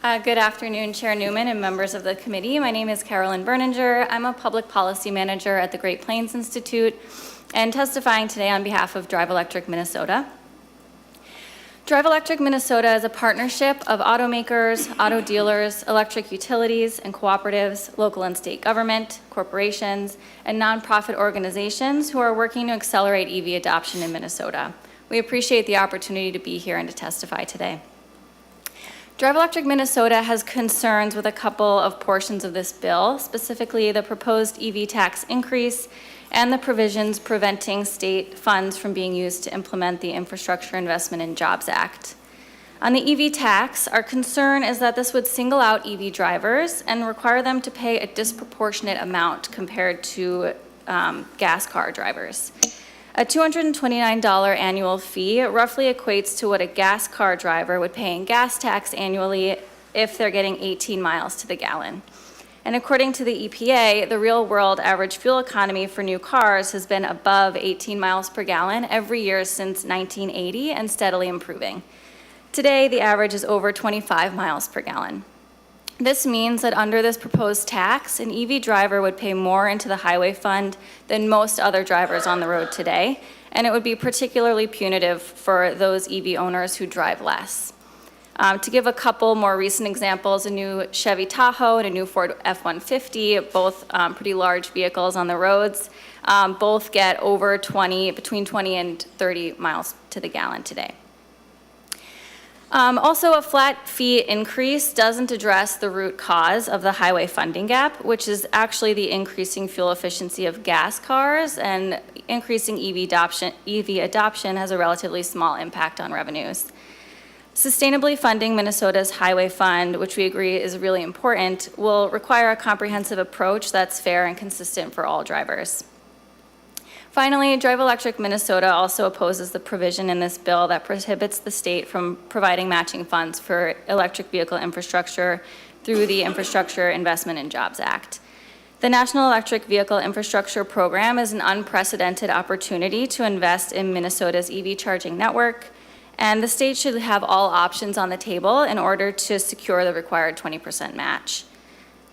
Good afternoon, Chair Newman and members of the committee. My name is Carolyn Berninger. I'm a public policy manager at the Great Plains Institute and testifying today on behalf of Drive Electric Minnesota. Drive Electric Minnesota is a partnership of automakers, auto dealers, electric utilities and cooperatives, local and state government, corporations, and nonprofit organizations who are working to accelerate EV adoption in Minnesota. We appreciate the opportunity to be here and to testify today. Drive Electric Minnesota has concerns with a couple of portions of this bill, specifically the proposed EV tax increase and the provisions preventing state funds from being used to implement the Infrastructure Investment and Jobs Act. On the EV tax, our concern is that this would single out EV drivers and require them to pay a disproportionate amount compared to gas car drivers. A $229 annual fee roughly equates to what a gas car driver would pay in gas tax annually if they're getting 18 miles to the gallon. And according to the EPA, the real-world average fuel economy for new cars has been above 18 miles per gallon every year since 1980 and steadily improving. Today, the average is over 25 miles per gallon. This means that under this proposed tax, an EV driver would pay more into the highway fund than most other drivers on the road today, and it would be particularly punitive for those EV owners who drive less. To give a couple more recent examples, a new Chevy Tahoe and a new Ford F-150, both pretty large vehicles on the roads, both get over between 20 and 30 miles to the gallon today. Also, a flat fee increase doesn't address the root cause of the highway funding gap, which is actually the increasing fuel efficiency of gas cars, and increasing EV adoption has a relatively small impact on revenues. Sustainably funding Minnesota's highway fund, which we agree is really important, will require a comprehensive approach that's fair and consistent for all drivers. Finally, Drive Electric Minnesota also opposes the provision in this bill that prohibits the state from providing matching funds for electric vehicle infrastructure through the Infrastructure Investment and Jobs Act. The National Electric Vehicle Infrastructure Program is an unprecedented opportunity to invest in Minnesota's EV charging network, and the state should have all options on the table in order to secure the required 20% match.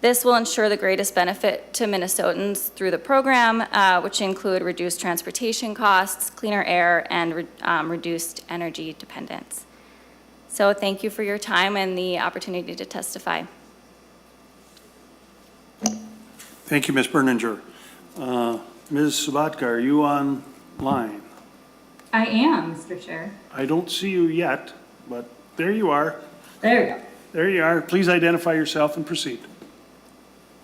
This will ensure the greatest benefit to Minnesotans through the program, which include reduced transportation costs, cleaner air, and reduced energy dependence. So thank you for your time and the opportunity to testify. Thank you, Ms. Berninger. Ms. Sabatka, are you online? I am, Mr. Chair. I don't see you yet, but there you are. There we go. There you are. Please identify yourself and proceed.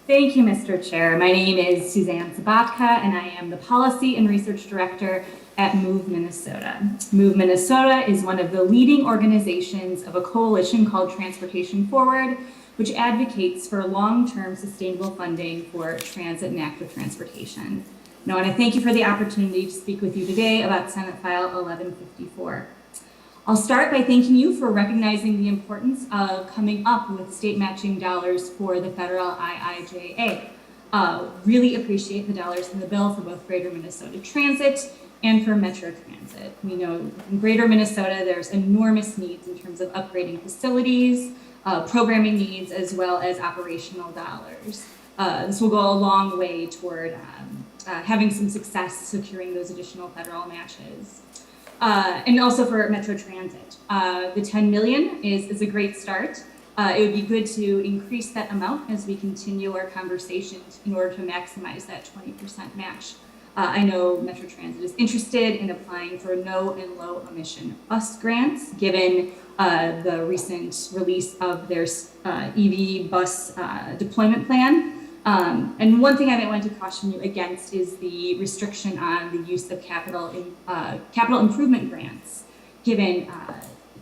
Thank you, Mr. Chair. My name is Suzanne Sabatka, and I am the Policy and Research Director at Move Minnesota. Move Minnesota is one of the leading organizations of a coalition called Transportation Forward, which advocates for long-term sustainable funding for transit and active transportation. Now, I want to thank you for the opportunity to speak with you today about Senate File 1154. I'll start by thanking you for recognizing the importance of coming up with state matching dollars for the federal IIJA. Really appreciate the dollars in the bill for both Greater Minnesota Transit and for Metro Transit. We know in Greater Minnesota there's enormous needs in terms of upgrading facilities, programming needs, as well as operational dollars. This will go a long way toward having some success securing those additional federal matches. And also for Metro Transit. The $10 million is a great start. It would be good to increase that amount as we continue our conversations in order to maximize that 20% match. I know Metro Transit is interested in applying for no and low emission bus grants, given the recent release of their EV bus deployment plan. And one thing I might want to caution you against is the restriction on the use of capital improvement grants, given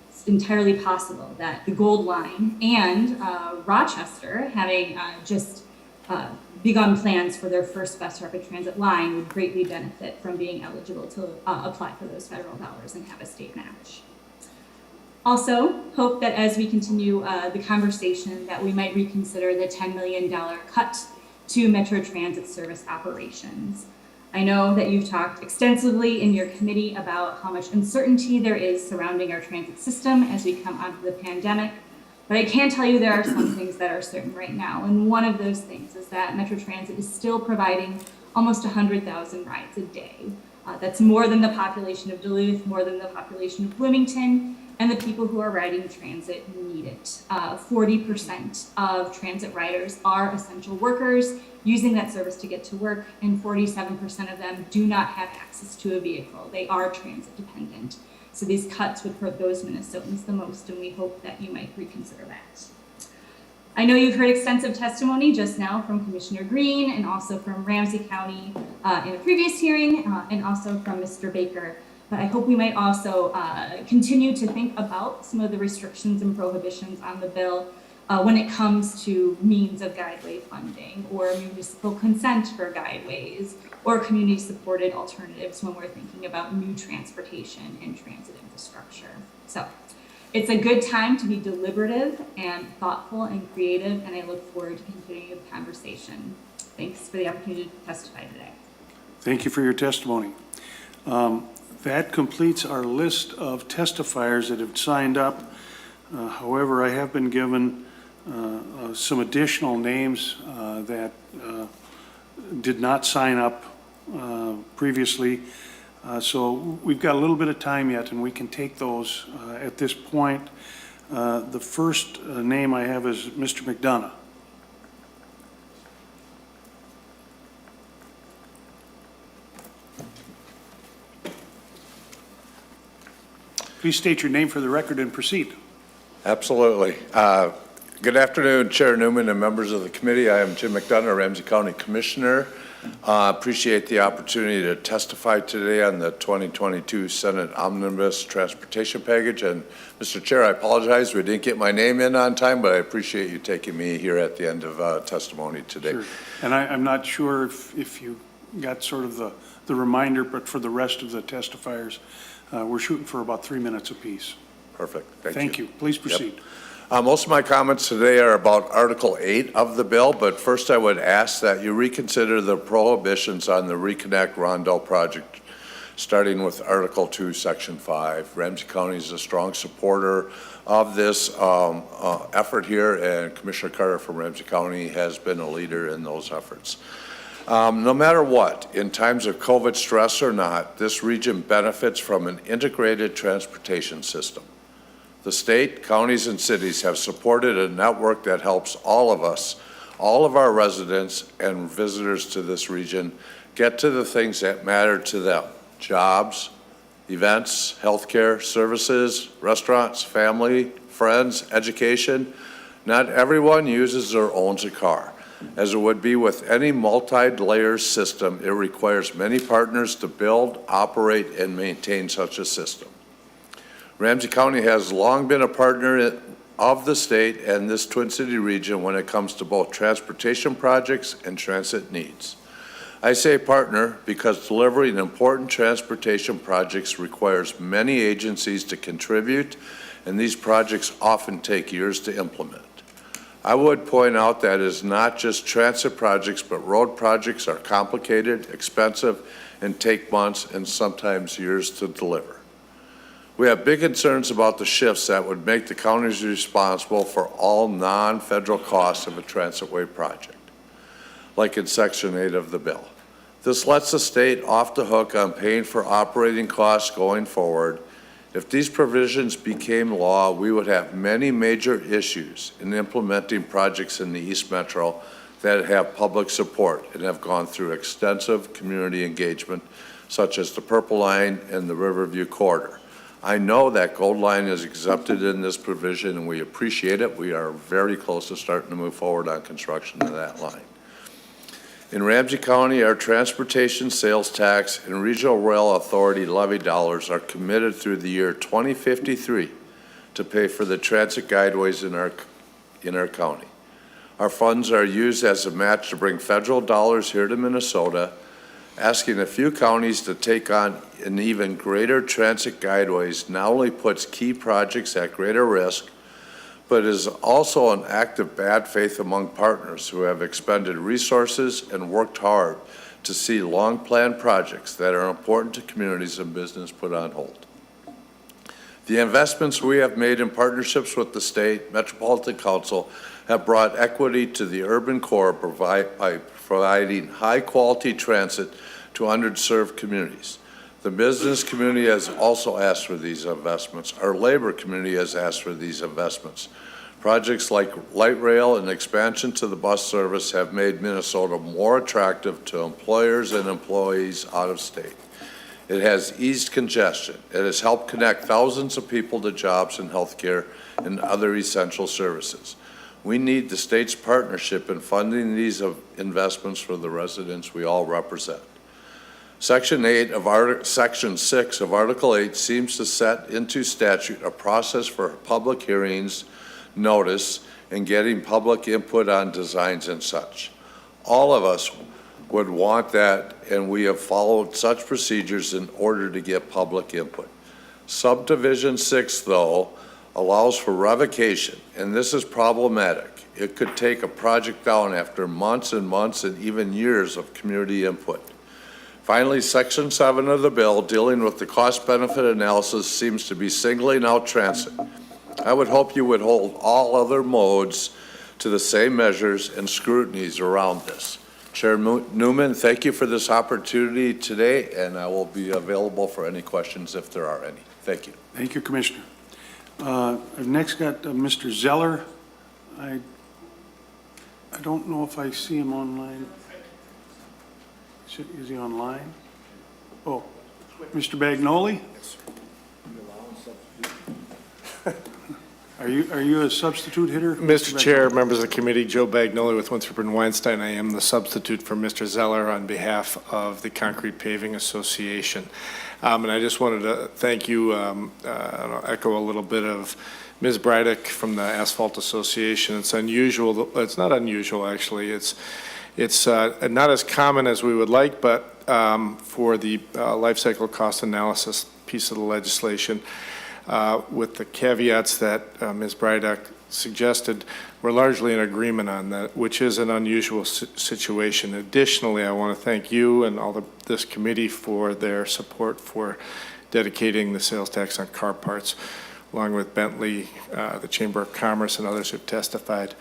it's entirely possible that the Gold Line and Rochester, having just begun plans for their first bus rapid transit line, would greatly benefit from being eligible to apply for those federal dollars and have a state match. Also, hope that as we continue the conversation that we might reconsider the $10 million cut to Metro Transit service operations. I know that you've talked extensively in your committee about how much uncertainty there is surrounding our transit system as we come out of the pandemic, but I can tell you there are some things that are certain right now, and one of those things is that Metro Transit is still providing almost 100,000 rides a day. That's more than the population of Duluth, more than the population of Bloomington, and the people who are riding transit need it. 40% of transit riders are essential workers using that service to get to work, and 47% of them do not have access to a vehicle. They are transit dependent. So these cuts would hurt those Minnesotans the most, and we hope that you might reconsider that. I know you've heard extensive testimony just now from Commissioner Green and also from Ramsey County in a previous hearing, and also from Mr. Baker. But I hope we might also continue to think about some of the restrictions and prohibitions on the bill when it comes to means of guideway funding or municipal consent for guideways or community-supported alternatives when we're thinking about new transportation and transit infrastructure. So It's a good time to be deliberative and thoughtful and creative, and I look forward to continuing the conversation. Thanks for the opportunity to testify today. Thank you for your testimony. That completes our list of testifiers that have signed up. However, I have been given some additional names that did not sign up previously. So we've got a little bit of time yet, and we can take those at this point. The first name I have is Mr. McDonough. Please state your name for the record and proceed. Absolutely. Good afternoon, Chair Newman and members of the committee. I am Jim McDonough, Ramsey County Commissioner. Appreciate the opportunity to testify today on the 2022 Senate Omnibus Transportation Package. And Mr. Chair, I apologize we didn't get my name in on time, but I appreciate you taking me here at the end of testimony today. Sure. And I'm not sure if you got sort of the reminder, but for the rest of the testifiers, we're shooting for about 3 minutes apiece. Perfect. Thank you. Please proceed. Yep. Most of my comments today are about Article 8 of the bill, but first I would ask that you reconsider the prohibitions on the Reconnect Rondo project, starting with Article 2, Section 5. Ramsey County is a strong supporter of this effort here, and Commissioner Carter from Ramsey County has been a leader in those efforts. No matter what, in times of COVID stress or not, this region benefits from an integrated transportation system. The state, counties, and cities have supported a network that helps all of us, all of our residents and visitors to this region, get to the things that matter to them: jobs, events, healthcare, services, restaurants, family, friends, education. Not everyone uses or owns a car. As it would be with any multi-layer system, it requires many partners to build, operate, and maintain such a system. Ramsey County has long been a partner of the state and this Twin City region when it comes to both transportation projects and transit needs. I say partner because delivering important transportation projects requires many agencies to contribute, and these projects often take years to implement. I would point out that it is not just transit projects, but road projects are complicated, expensive, and take months and sometimes years to deliver. We have big concerns about the shifts that would make the counties responsible for all non-federal costs of a transitway project, like in Section 8 of the bill. This lets the state off the hook on paying for operating costs going forward. If these provisions became law, we would have many major issues in implementing projects in the East Metro that have public support and have gone through extensive community engagement, such as the Purple Line and the Riverview Corridor. I know that Gold Line is exempted in this provision, and we appreciate it. We are very close to starting to move forward on construction of that line. In Ramsey County, our transportation sales tax and regional rail authority levy dollars are committed through the year 2053 to pay for the transit guideways in our county. Our funds are used as a match to bring federal dollars here to Minnesota. Asking a few counties to take on an even greater transit guideways not only puts key projects at greater risk, but is also an act of bad faith among partners who have expended resources and worked hard to see long-planned projects that are important to communities and business put on hold. The investments we have made in partnerships with the state Metropolitan Council have brought equity to the urban core by providing high-quality transit to underserved communities. The business community has also asked for these investments. Our labor community has asked for these investments. Projects like light rail and expansion to the bus service have made Minnesota more attractive to employers and employees out of state. It has eased congestion. It has helped connect thousands of people to jobs in healthcare and other essential services. We need the state's partnership in funding these investments for the residents we all represent. Section 6 of Article 8 seems to set into statute a process for public hearings, notice, and getting public input on designs and such. All of us would want that, and we have followed such procedures in order to get public input. Subdivision 6, though, allows for revocation, and this is problematic. It could take a project down after months and months and even years of community input. Finally, Section 7 of the bill dealing with the cost-benefit analysis seems to be singling out transit. I would hope you would hold all other modes to the same measures and scrutinies around this. Chair Newman, thank you for this opportunity today, and I will be available for any questions if there are any. Thank you. Thank you, Commissioner. I've next got Mr. Zeller. I don't know if I see him online. Is he online? Oh, Mr. Bagnoli? Are you a substitute hitter? Mr. Chair, members of the committee, Joe Bagnoli with Winthrop and Weinstein. I am the substitute for Mr. Zeller on behalf of the Concrete Paving Association. And I just wanted to thank you, I'll echo a little bit of Ms. Breidick from the Asphalt Association. It's unusual, it's not unusual actually, it's not as common as we would like, but for the life cycle cost analysis piece of the legislation, with the caveats that Ms. Breidick suggested, we're largely in agreement on that, which is an unusual situation. Additionally, I want to thank you and all this committee for their support for dedicating the sales tax on car parts, along with Bentley, the Chamber of Commerce, and others who've testified.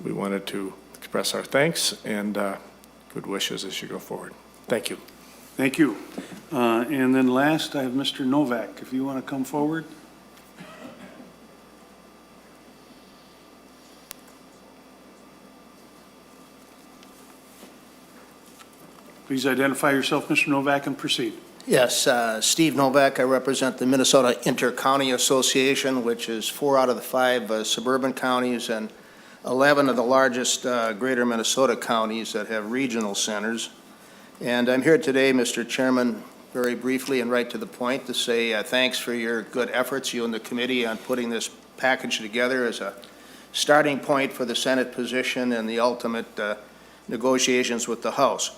We wanted to express our thanks and good wishes as you go forward. Thank you. Thank you. And then last, I have Mr. Novak, if you want to come forward. Please identify yourself, Mr. Novak, and proceed. Yes, Steve Novak. I represent the Minnesota Inter-County Association, which is 4 out of the 5 suburban counties and 11 of the largest greater Minnesota counties that have regional centers. And I'm here today, Mr. Chairman, very briefly and right to the point, to say thanks for your good efforts, you and the committee, on putting this package together as a starting point for the Senate position and the ultimate negotiations with the House.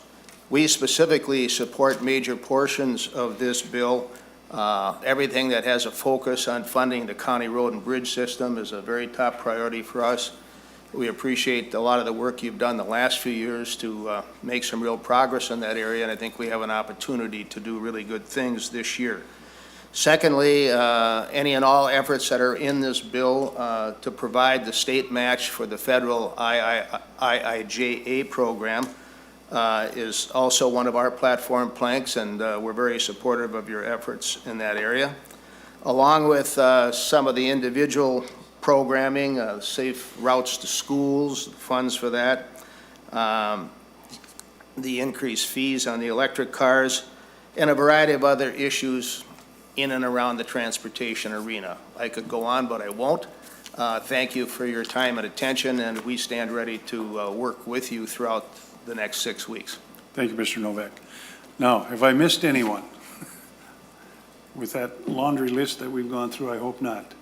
We specifically support major portions of this bill. Everything that has a focus on funding the county road and bridge system is a very top priority for us. We appreciate a lot of the work you've done the last few years to make some real progress in that area, and I think we have an opportunity to do really good things this year. Secondly, any and all efforts that are in this bill to provide the state match for the federal IIJA program is also one of our platform planks, and we're very supportive of your efforts in that area. Along with some of the individual programming, safe routes to schools, funds for that, the increased fees on the electric cars, and a variety of other issues in and around the transportation arena. I could go on, but I won't. Thank you for your time and attention, and we stand ready to work with you throughout the next 6 weeks. Thank you, Mr. Novak. Now, have I missed anyone? With that laundry list that we've gone through, I hope not.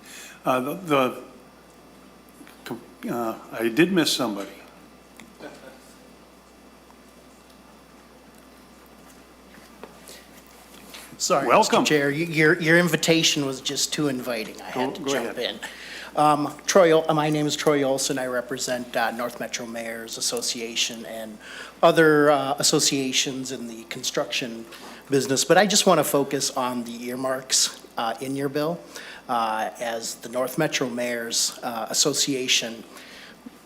I did miss somebody. Sorry, Welcome. Mr. Chair, your invitation was just too inviting. I had to Go jump ahead. in. My name is Troy Olson. I represent North Metro Mayors Association and other associations in the construction business, but I just want to focus on the earmarks in your bill. As the North Metro Mayors Association,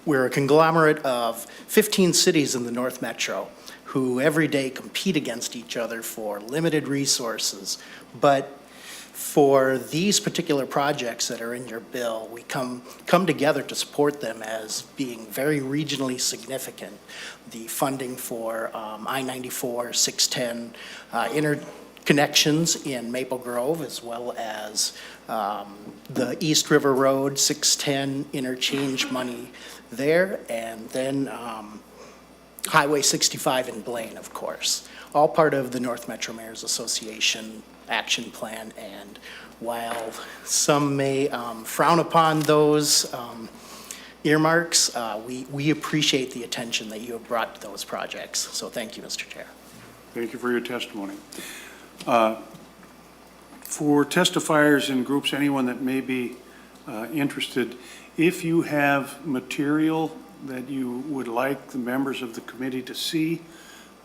we're a conglomerate of 15 cities in the North Metro who every day compete against each other for limited resources. But for these particular projects that are in your bill, we come together to support them as being very regionally significant. The funding for I-94, 610 interconnections in Maple Grove, as well as the East River Road 610 interchange money there, and then Highway 65 in Blaine, of course. All part of the North Metro Mayors Association action plan, and while some may frown upon those earmarks, we appreciate the attention that you have brought to those projects. So thank you, Mr. Chair. Thank you for your testimony. For testifiers and groups, anyone that may be interested, if you have material that you would like the members of the committee to see,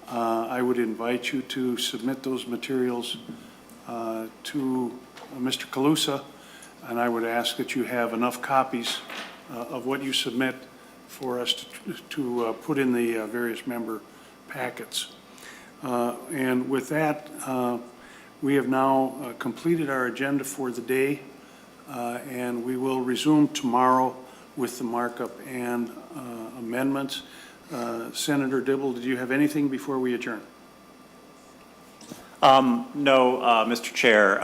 I would invite you to submit those materials to Mr. Kalusa, and I would ask that you have enough copies of what you submit for us to put in the various member packets. And with that, we have now completed our agenda for the day, and we will resume tomorrow with the markup and amendments. Senator Dibble, did you have anything before we adjourn? No, Mr. Chair,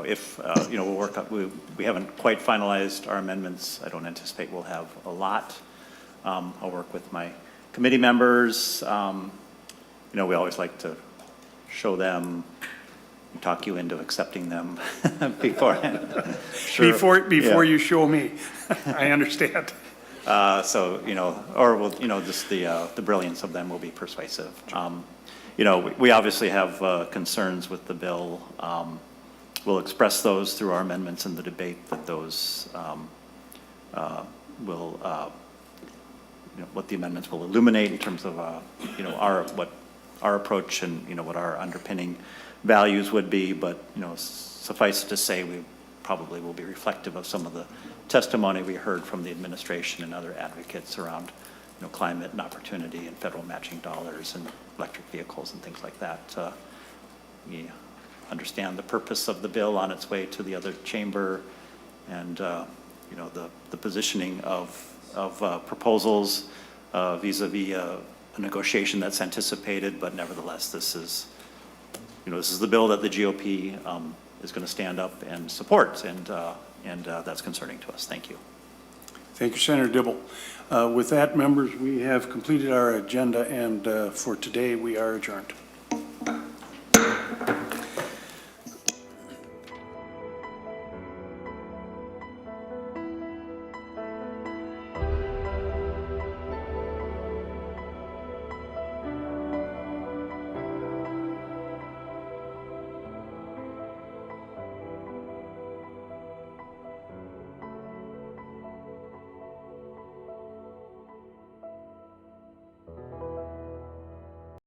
if, we'll work up, we haven't quite finalized our amendments. I don't anticipate we'll have a lot. I'll work with my committee members. We always like to show them, talk you into accepting them beforehand. Sure. Before you show me, I understand. Or we'll, just the brilliance of them will be persuasive. We obviously have concerns with the bill. We'll express those through our amendments in the debate, that those will, what the amendments will illuminate in terms of, what our approach and, what our underpinning values would be. But, suffice it to say, we probably will be reflective of some of the testimony we heard from the administration and other advocates around, climate and opportunity and federal matching dollars and electric vehicles and things like that. We understand the purpose of the bill on its way to the other chamber, and the positioning of proposals vis-a-vis a negotiation that's anticipated. But nevertheless, this is the bill that the GOP is going to stand up and support, and that's concerning to us. Thank you. Thank you, Senator Dibble. With that, members, we have completed our agenda, and for today, we are adjourned.